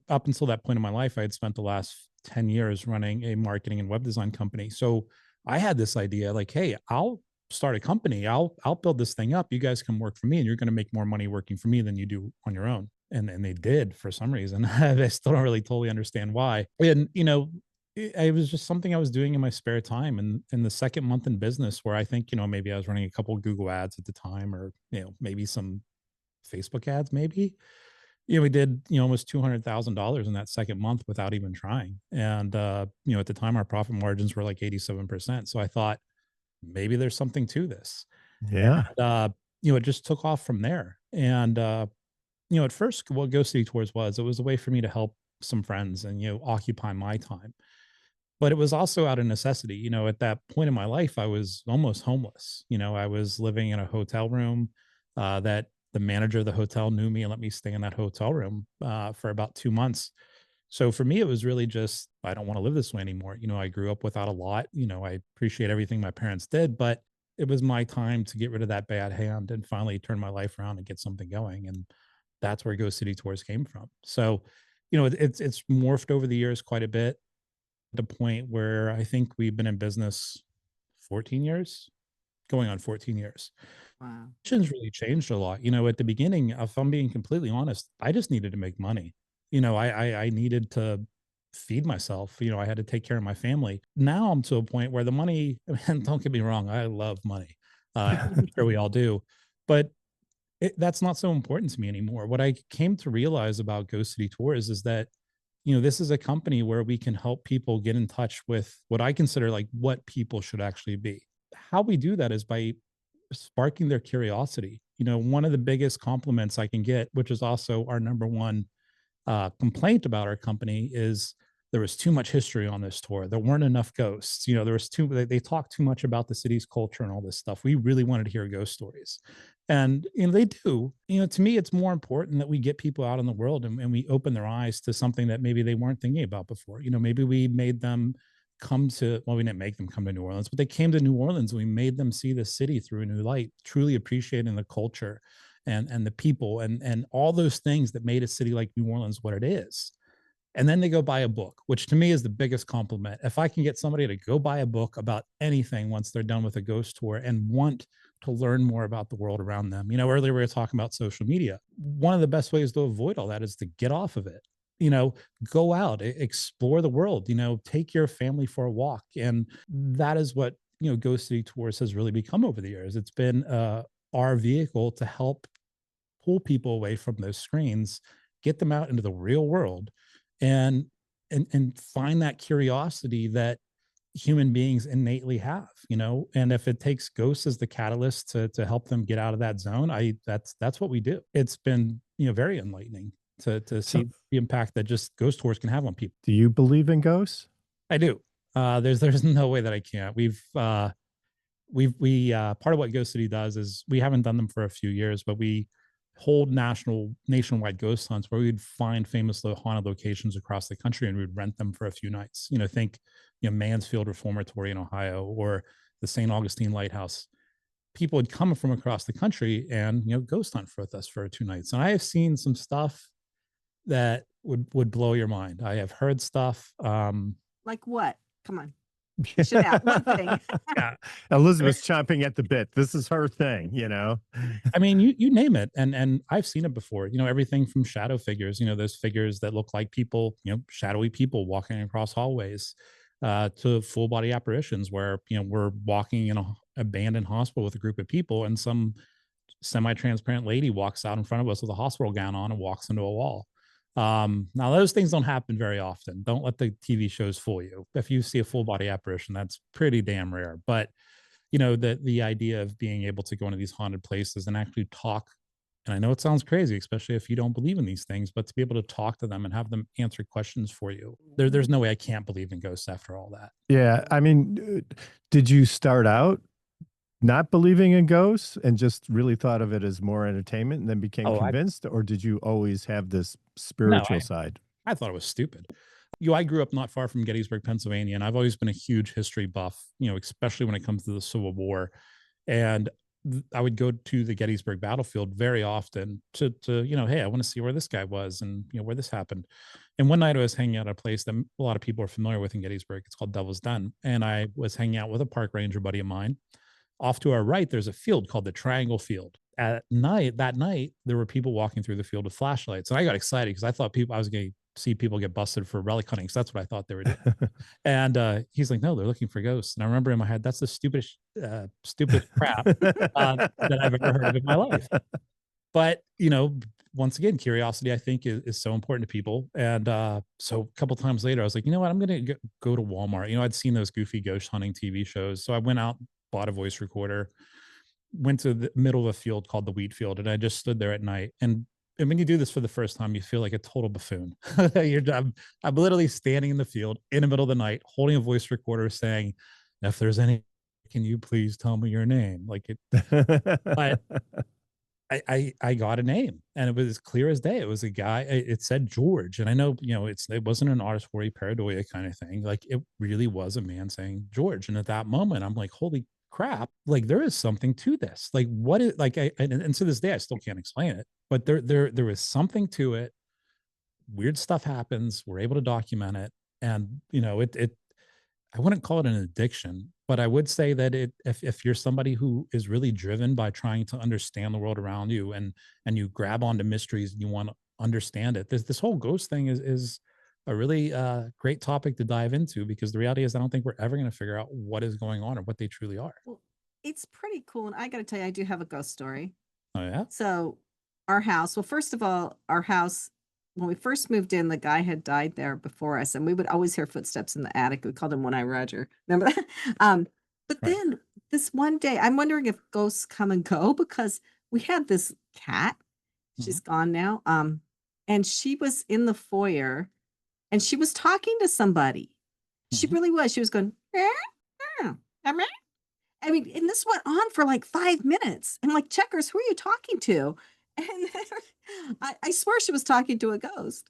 up until that point in my life, I had spent the last 10 years running a marketing and web design company. So I had this idea like, hey, I'll start a company. I'll build this thing up. You guys come work for me, and you're going to make more money working for me than you do on your own. And they did for some reason. I still don't really totally understand why. And, it was just something I was doing in my spare time. And in the second month in business, where I think, maybe I was running a couple of Google ads at the time, or, maybe some Facebook ads, maybe, we did, almost $200,000 in that second month without even trying. And, at the time, our profit margins were like 87%. So I thought maybe there's something to this. Yeah. And, it just took off from there. And, at first, what Ghost City Tours was, it was a way for me to help some friends and, occupy my time. But it was also out of necessity. At that point in my life, I was almost homeless. I was living in a hotel room that the manager of the hotel knew me and let me stay in that hotel room for about 2 months. So for me, it was really just, I don't want to live this way anymore. I grew up without a lot. I appreciate everything my parents did, but it was my time to get rid of that bad hand and finally turn my life around and get something going. And that's where Ghost City Tours came from. So, it's morphed over the years quite a bit. The point where I think we've been in business 14 years, going on 14 years. Wow. Mission's really changed a lot. At the beginning, if I'm being completely honest, I just needed to make money. I needed to feed myself. I had to take care of my family. Now I'm to a point where the money, and don't get me wrong, I love money. I'm sure we all do. But That's not so important to me anymore. What I came to realize about Ghost City Tours is that, this is a company where we can help people get in touch with what I consider like what people should actually be. How we do that is by sparking their curiosity. One of the biggest compliments I can get, which is also our number one complaint about our company, is there was too much history on this tour. There weren't enough ghosts. There was they talked too much about the city's culture and all this stuff. We really wanted to hear ghost stories. And they do. To me, it's more important that we get people out in the world and we open their eyes to something that maybe they weren't thinking about before. Maybe we made them we didn't make them come to New Orleans, but they came to New Orleans and we made them see the city through a new light, truly appreciating the culture and the people and all those things that made a city like New Orleans what it is. And then they go buy a book, which to me is the biggest compliment. If I can get somebody to go buy a book about anything once they're done with a ghost tour and want to learn more about the world around them. Earlier we were talking about social media. One of the best ways to avoid all that is to get off of it. Go out, explore the world, take your family for a walk. And that is what, Ghost City Tours has really become over the years. It's been our vehicle to help pull people away from those screens, get them out into the real world and find that curiosity that human beings innately have, and if it takes ghosts as the catalyst to help them get out of that zone, that's what we do. It's been, very enlightening to see the impact that just ghost tours can have on people. Do you believe in ghosts? I do. There's no way that I can't. We part of what Ghost City does is we haven't done them for a few years, but we hold nationwide ghost hunts where we'd find famous haunted locations across the country and we'd rent them for a few nights. Think, Mansfield Reformatory in Ohio or the St. Augustine Lighthouse. People would come from across the country and, ghost hunt with us for 2 nights. And I have seen some stuff that would blow your mind. I have heard stuff. Like what? Come on. You should have one thing. Yeah. Elizabeth's chomping at the bit. This is her thing, I mean, you name it. And I've seen it before, everything from shadow figures, those figures that look like people, shadowy people walking across hallways, to full body apparitions where, we're walking in an abandoned hospital with a group of people and some semi-transparent lady walks out in front of us with a hospital gown on and walks into a wall. Now those things don't happen very often. Don't let the TV shows fool you. If you see a full body apparition, that's pretty damn rare. But the idea of being able to go into these haunted places and actually talk, and I know it sounds crazy, especially if you don't believe in these things, but to be able to talk to them and have them answer questions for you, there's no way I can't believe in ghosts after all that. Yeah. I mean, did you start out not believing in ghosts and just really thought of it as more entertainment and then became convinced? Or did you always have this spiritual side? I thought it was stupid. I grew up not far from Gettysburg, Pennsylvania, and I've always been a huge history buff, especially when it comes to the Civil War. And I would go to the Gettysburg battlefield very often to hey, I want to see where this guy was and, where this happened. And one night I was hanging out at a place that a lot of people are familiar with in Gettysburg. It's called Devil's Den. And I was hanging out with a park ranger buddy of mine. Off to our right, there's a field called the Triangle Field. That night, there were people walking through the field with flashlights. And I got excited because I thought I was going to see people get busted for relic hunting. So that's what I thought they were doing. And he's like, no, they're looking for ghosts. And I remember in my head, that's the stupidest crap that I've ever heard of in my life. But, once again, curiosity, I think, is so important to people. And so a couple times later, I was like, you know what, I'm going to go to Walmart. I'd seen those goofy ghost hunting TV shows. So I went out, bought a voice recorder, went to the middle of a field called the wheat field, and I just stood there at night. And when you do this for the first time, you feel like a total buffoon. I'm literally standing in the field in the middle of the night, holding a voice recorder saying, if there's any, can you please tell me your name? But I got a name and it was as clear as day. It was a guy, it said George. And I know, it wasn't an auditory pareidolia kind of thing. Like it really was a man saying George. And at that moment, I'm like, holy crap, like there is something to this. Like what is and to this day, I still can't explain it, but there is something to it. Weird stuff happens. We're able to document it. And I wouldn't call it an addiction, but I would say that if you're somebody who is really driven by trying to understand the world around you and you grab onto mysteries and you want to understand it, this whole ghost thing is a really great topic to dive into, because the reality is I don't think we're ever going to figure out what is going on or what they truly are. Well, it's pretty cool. And I got to tell you, I do have a ghost story. Oh yeah. So our house, well, first of all, our house, when we first moved in, the guy had died there before us, and we would always hear footsteps in the attic. We called him One Eye Roger. Remember that? But Right. then this one day, I'm wondering if ghosts come and go because we had this cat. She's gone now. And she was in the foyer and she was talking to somebody. She Mhm. really was. She was going, "Meow, meow, meow." I mean, and this went on for like 5 minutes. I'm like, Checkers, who are you talking to? And then I swear she was talking to a ghost.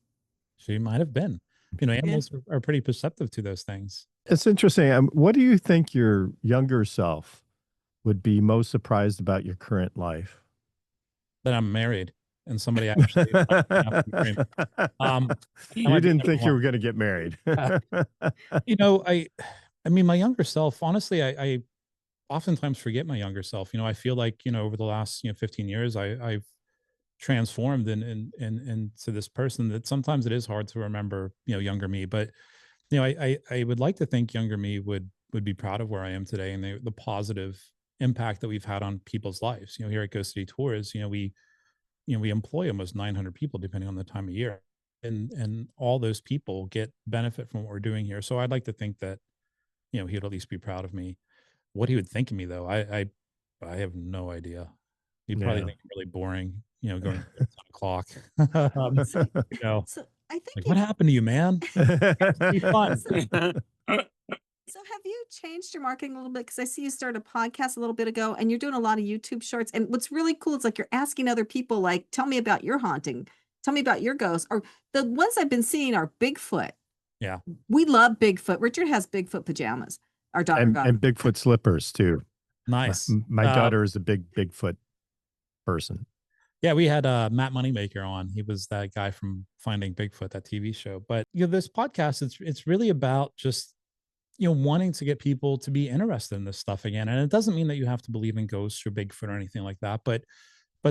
She might have been. You know, Yeah. animals are pretty perceptive to those things. It's interesting. What do you think your younger self would be most surprised about your current life? That I'm married and somebody actually liked me after the dream. That You might be didn't number think you one. were going to get married. You know, I mean, my younger self, honestly, I oftentimes forget my younger self. You know, I feel like, you know, over the last, 15 years, I've transformed into this person that sometimes it is hard to remember, younger me. But, I would like to think younger me would be proud of where I am today and the positive impact that we've had on people's lives. You know, here at Go City Tours, we employ almost 900 people depending on the time of year. And all those people get benefit from what we're doing here. So I'd like to think that, he would at least be proud of me. What he would think of me though, I have no idea. He'd probably Yeah. think I'm really boring, going to bed at 10 o'clock. So, You know, so I think like, what happened to you, man? Be fun. So have you changed your marketing a little bit? Because I see you started a podcast a little bit ago and you're doing a lot of YouTube shorts. And what's really cool is like you're asking other people, like, tell me about your haunting. Tell me about your ghost. Or the ones I've been seeing are Bigfoot. Yeah. We love Bigfoot. Richard has Bigfoot pajamas. Our daughter got and him. Bigfoot slippers too. Nice. My daughter is a big Bigfoot person. Yeah, we had Matt Moneymaker on. He was that guy from Finding Bigfoot, that TV show. But this podcast, it's really about just wanting to get people to be interested in this stuff again. And it doesn't mean that you have to believe in ghosts or Bigfoot or anything like that. But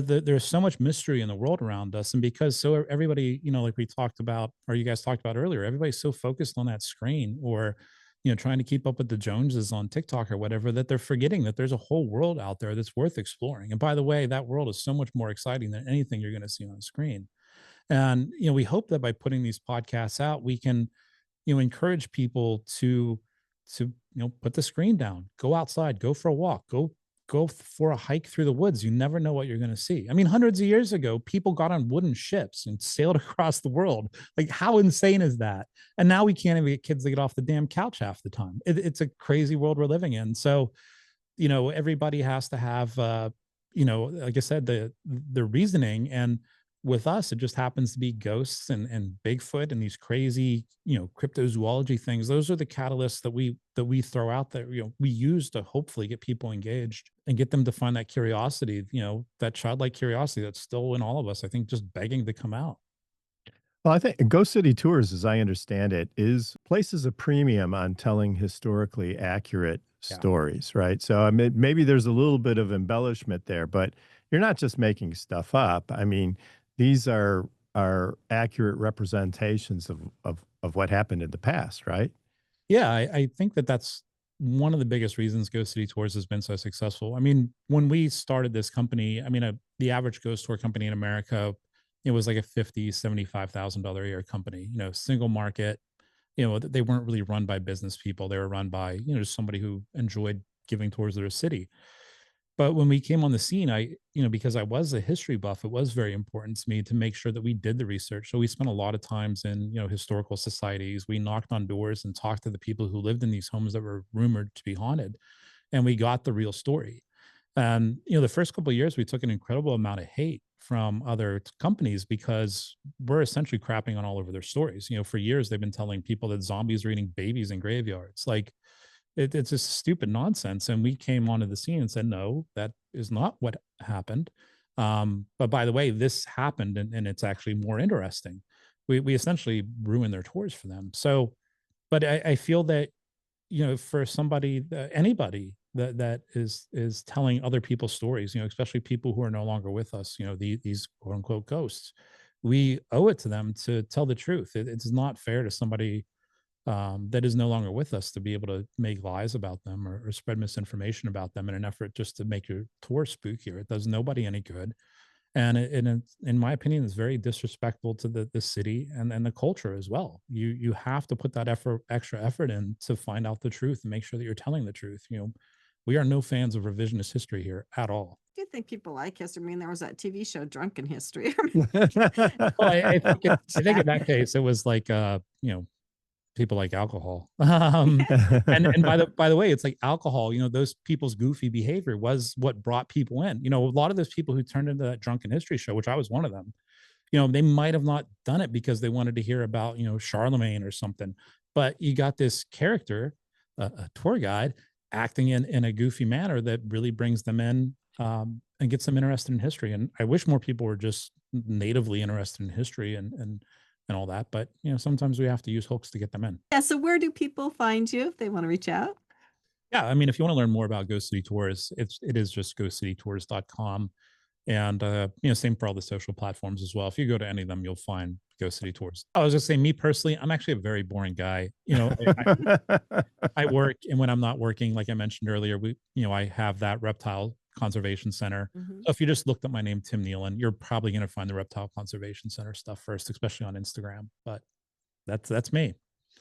there's so much mystery in the world around us, and because everybody, like we talked about, or you guys talked about earlier, everybody's so focused on that screen, or trying to keep up with the Joneses on TikTok or whatever, that they're forgetting that there's a whole world out there that's worth exploring. And by the way, that world is so much more exciting than anything you're going to see on a screen. And we hope that by putting these podcasts out, we can encourage people to put the screen down, go outside, go for a walk, go for a hike through the woods. You never know what you're going to see. I mean, hundreds of years ago, people got on wooden ships and sailed across the world. Like, how insane is that? And now we can't even get kids to get off the damn couch half the time. It's a crazy world we're living in. So, everybody has to have, like I said, the reasoning. And with us, it just happens to be ghosts and Bigfoot and these crazy, cryptozoology things. Those are the catalysts that we throw out there, we use to hopefully get people engaged and get them to find that curiosity, that childlike curiosity that's still in all of us, I think, just begging to come out. Well, I think Ghost City Tours, as I understand it, places a premium on telling historically accurate stories, right? So I mean, maybe there's a little bit of embellishment there, but you're not just making stuff up. I mean, these are accurate representations of what happened in the past, right? Yeah, I think that's one of the biggest reasons Ghost City Tours has been so successful. I mean, when we started this company, I mean, the average ghost tour company in America, it was like a $50,000-$75,000 a year company, single market. They weren't really run by business people. They were run by, just somebody who enjoyed giving tours of their city. But when we came on the scene, because I was a history buff, it was very important to me to make sure that we did the research. So we spent a lot of times in, historical societies. We knocked on doors and talked to the people who lived in these homes that were rumored to be haunted. And we got the real story. And, the first couple of years, we took an incredible amount of hate from other companies because we're essentially crapping on all over their stories. For years, they've been telling people that zombies are eating babies in graveyards. Like, it's just stupid nonsense. And we came onto the scene and said, no, that is not what happened. But by the way, this happened and it's actually more interesting. We essentially ruined their tours for them. So, but I feel that, for somebody, anybody that is telling other people's stories, especially people who are no longer with us, these quote unquote ghosts, we owe it to them to tell the truth. It's not fair to somebody that is no longer with us to be able to make lies about them or spread misinformation about them in an effort just to make your tour spookier. It does nobody any good. And in my opinion, it's very disrespectful to the city and the culture as well. You have to put that extra effort in to find out the truth and make sure that you're telling the truth. We are no fans of revisionist history here at all. I do think people like history. I mean, there was that TV show Drunken History. Well, I think in that case, it was like, people like alcohol. And by the way, it's like alcohol, those people's goofy behavior was what brought people in. A lot of those people who turned into that Drunken History show, which I was one of them, they might have not done it because they wanted to hear about, Charlemagne or something. But you got this character, a tour guide, acting in a goofy manner that really brings them in and gets them interested in history. And I wish more people were just natively interested in history and all that. But, sometimes we have to use hooks to get them in. Yeah. So where do people find you if they want to reach out? Yeah. I mean, if you want to learn more about Ghost City Tours, it is just ghostcitytours.com. And, same for all the social platforms as well. If you go to any of them, you'll find Ghost City Tours. I was just saying, me personally, I'm actually a very boring guy. I work, and when I'm not working, like I mentioned earlier, I have that reptile conservation center. Mhm. So if you just looked at my name, Tim Nealon, you're probably going to find the reptile conservation center stuff first, especially on Instagram. But that's me.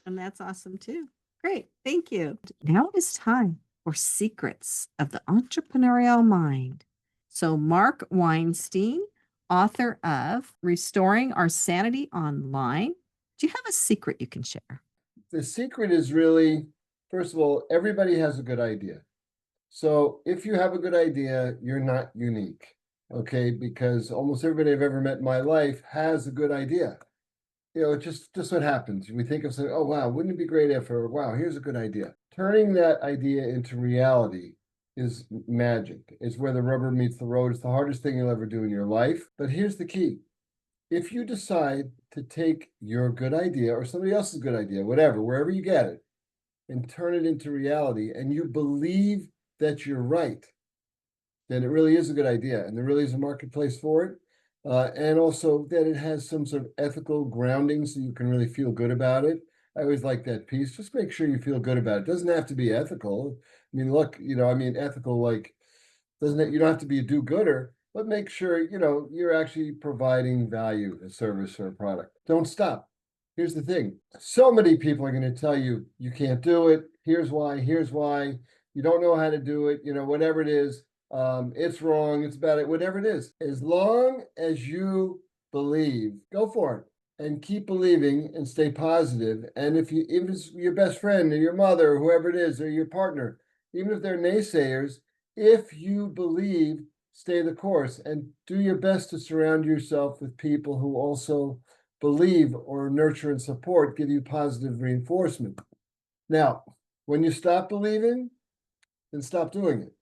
And that's awesome too. Great. Thank you. Now it is time for Secrets of the Entrepreneurial Mind. So Mark Weinstein, author of Restoring Our Sanity Online. Do you have a secret you can share? The secret is really, first of all, everybody has a good idea. So if you have a good idea, you're not unique, okay? Because almost everybody I've ever met in my life has a good idea. It's just what happens. We think of something, oh, wow, wouldn't it be great if, or wow, here's a good idea. Turning that idea into reality is magic. It's where the rubber meets the road. It's the hardest thing you'll ever do in your life. But here's the key. If you decide to take your good idea or somebody else's good idea, whatever, wherever you get it, and turn it into reality, and you believe that you're right, then it really is a good idea, and there really is a marketplace for it. And also that it has some sort of ethical grounding so you can really feel good about it. I always like that piece. Just make sure you feel good about it. It doesn't have to be ethical. I mean, look, ethical, like, you don't have to be a do-gooder, but make sure, you're actually providing value, a service or a product. Don't stop. Here's the thing. So many people are going to tell you, you can't do it. Here's why, you don't know how to do it, whatever it is. It's wrong, it's bad, whatever it is. As long as you believe, go for it and keep believing and stay positive. And if it's your best friend or your mother or whoever it is, or your partner, even if they're naysayers, if you believe, stay the course and do your best to surround yourself with people who also believe or nurture and support, give you positive reinforcement. Now, when you stop believing, then stop doing it.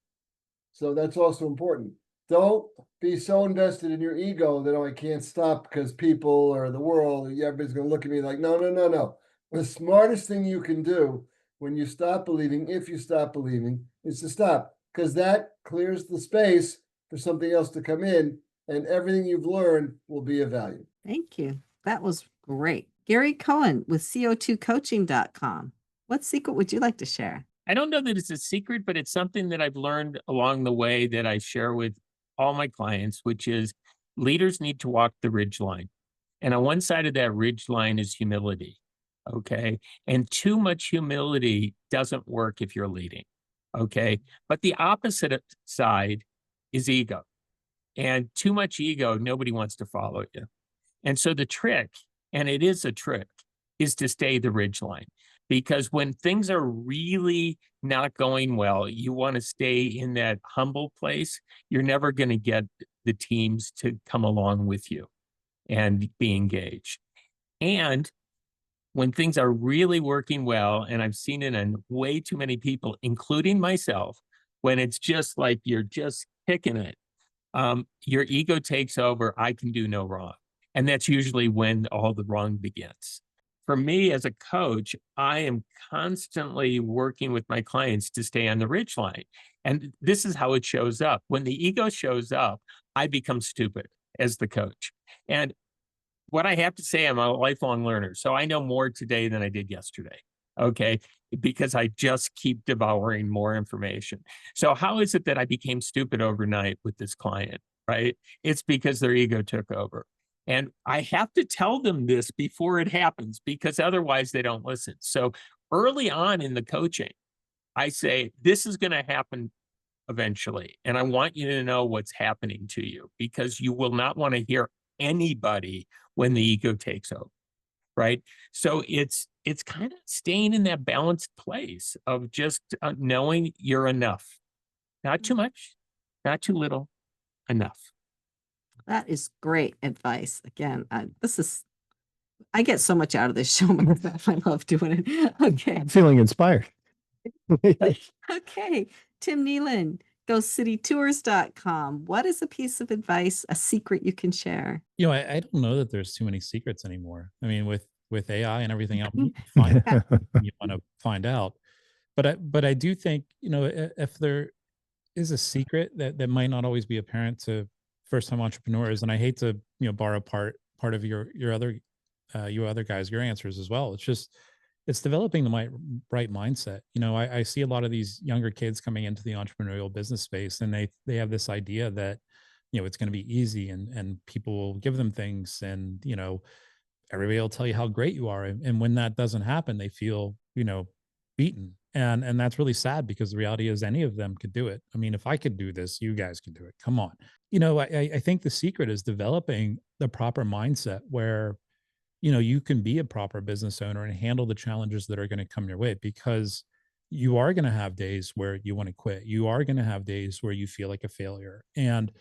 So that's also important. Don't be so invested in your ego that, I can't stop because people or the world, everybody's going to look at me like, no. The smartest thing you can do when you stop believing, if you stop believing, is to stop, because that clears the space for something else to come in, and everything you've learned will be of value. Thank you. That was great. Gary Cohen with CO2Coaching.com. What secret would you like to share? I don't know that it's a secret, but it's something that I've learned along the way that I share with all my clients, which is leaders need to walk the ridge line. And on one side of that ridge line is humility. Okay. And too much humility doesn't work if you're leading. Okay. But the opposite side is ego. And too much ego, nobody wants to follow you. And so the trick, and it is a trick, is to stay the ridge line. Because when things are really not going well, you want to stay in that humble place. You're never going to get the teams to come along with you and be engaged. And when things are really working well, and I've seen it in way too many people, including myself, when it's just like you're just kicking it, your ego takes over. I can do no wrong. And that's usually when all the wrong begins. For me as a coach, I am constantly working with my clients to stay on the ridge line. And this is how it shows up. When the ego shows up, I become stupid as the coach. And what I have to say, I'm a lifelong learner. So I know more today than I did yesterday. Okay. Because I just keep devouring more information. So how is it that I became stupid overnight with this client, right? It's because their ego took over. And I have to tell them this before it happens, because otherwise they don't listen. So early on in the coaching, I say, this is going to happen eventually. And I want you to know what's happening to you, because you will not want to hear anybody when the ego takes over. Right. So it's kind of staying in that balanced place of just knowing you're enough, not too much, not too little, enough. That is great advice. Again, I get so much out of this show myself. I love doing it. Okay. I'm feeling inspired. Okay. Tim Nealon, GoCityTours.com. What is a piece of advice, a secret you can share? You know, I don't know that there's too many secrets anymore. I mean, with AI and everything else, you find you want to find out. But I do think, you know, if there is a secret that might not always be apparent to first time entrepreneurs, and I hate to, you know, borrow part of your other guys, your answers as well. It's developing the right mindset. You know, I see a lot of these younger kids coming into the entrepreneurial business space, and they have this idea that, you know, it's going to be easy and people will give them things, and, you know, everybody will tell you how great you are. And when that doesn't happen, they feel, you know, beaten. And that's really sad, because the reality is any of them could do it. I mean, if I could do this, you guys can do it. Come on. You know, I think the secret is developing the proper mindset where, you know, you can be a proper business owner and handle the challenges that are going to come your way, because you are going to have days where you want to quit. You are going to have days where you feel like a failure. And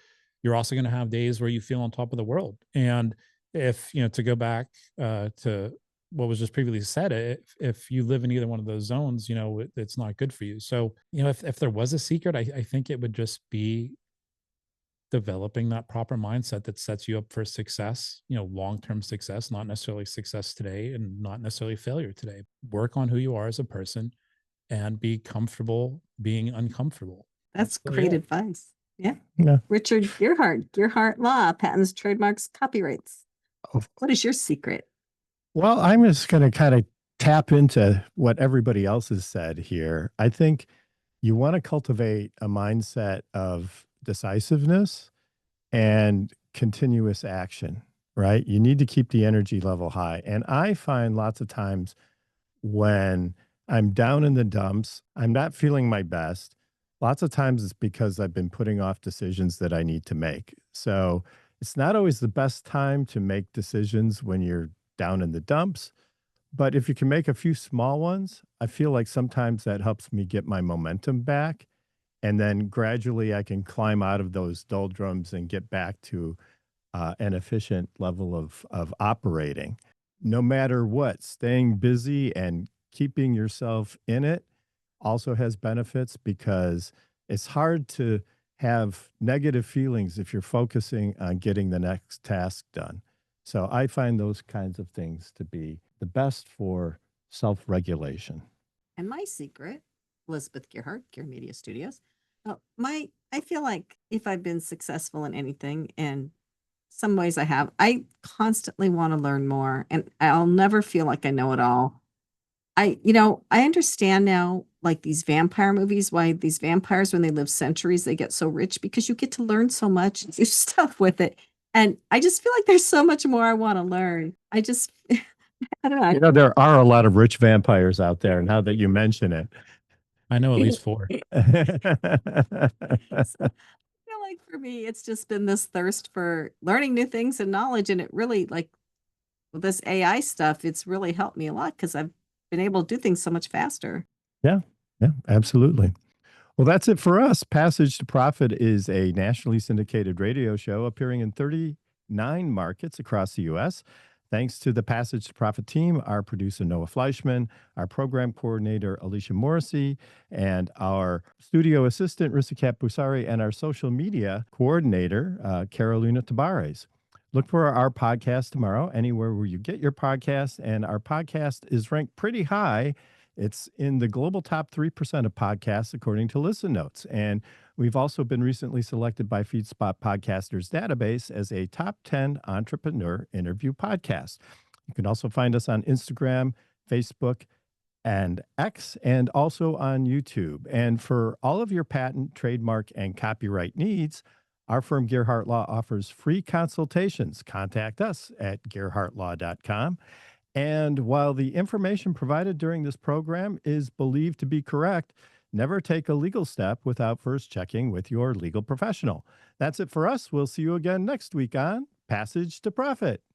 you're also going to have days where you feel on top of the world. And if, you know, to go back to what was just previously said, if you live in either one of those zones, you know, it's not good for you. So, you know, if there was a secret, I think it would just be developing that proper mindset that sets you up for success, you know, long-term success, not necessarily success today and not necessarily failure today. Work on who you are as a person and be comfortable being uncomfortable. That's really great it. advice. Yeah. Yeah. Richard Gearhart, Gearhart Law, patents, trademarks, copyrights. What is your secret? Well, I'm just going to kind of tap into what everybody else has said here. I think you want to cultivate a mindset of decisiveness and continuous action, right? You need to keep the energy level high. And I find lots of times when I'm down in the dumps, I'm not feeling my best. Lots of times it's because I've been putting off decisions that I need to make. So it's not always the best time to make decisions when you're down in the dumps. But if you can make a few small ones, I feel like sometimes that helps me get my momentum back. And then gradually I can climb out of those doldrums and get back to an efficient level of operating. No matter what, staying busy and keeping yourself in it also has benefits, because it's hard to have negative feelings if you're focusing on getting the next task done. So I find those kinds of things to be the best for self-regulation. And my secret, Elizabeth Gearhart, Gear Media Studios. I feel like if I've been successful in anything, and some ways I have, I constantly want to learn more, and I'll never feel like I know it all. I understand now, like these vampire movies, why these vampires, when they live centuries, they get so rich, because you get to learn so much and do stuff with it. And I just feel like there's so much more I want to learn. I don't know. You know, there are a lot of rich vampires out there, now that you mention it. I know at least 4. So, I feel like for me, it's just been this thirst for learning new things and knowledge. And it really, like with this AI stuff, it's really helped me a lot, because I've been able to do things so much faster. Yeah, absolutely. Well, that's it for us. Passage to Profit is a nationally syndicated radio show appearing in 39 markets across the U.S. Thanks to the Passage to Profit team, our producer, Noah Fleischman, our program coordinator, Alicia Morrissey, and our studio assistant, Risakat Busari, and our social media coordinator, Carolina Tabares. Look for our podcast tomorrow, anywhere where you get your podcast. And our podcast is ranked pretty high. It's in the global top 3% of podcasts, according to Listen Notes. And we've also been recently selected by FeedSpot Podcasters Database as a top 10 entrepreneur interview podcast. You can also find us on Instagram, Facebook, and X, and also on YouTube. And for all of your patent, trademark, and copyright needs, our firm Gearhart Law offers free consultations. Contact us at gearhartlaw.com. And while the information provided during this program is believed to be correct, never take a legal step without first checking with your legal professional. That's it for us. We'll see you again next week on Passage to Profit.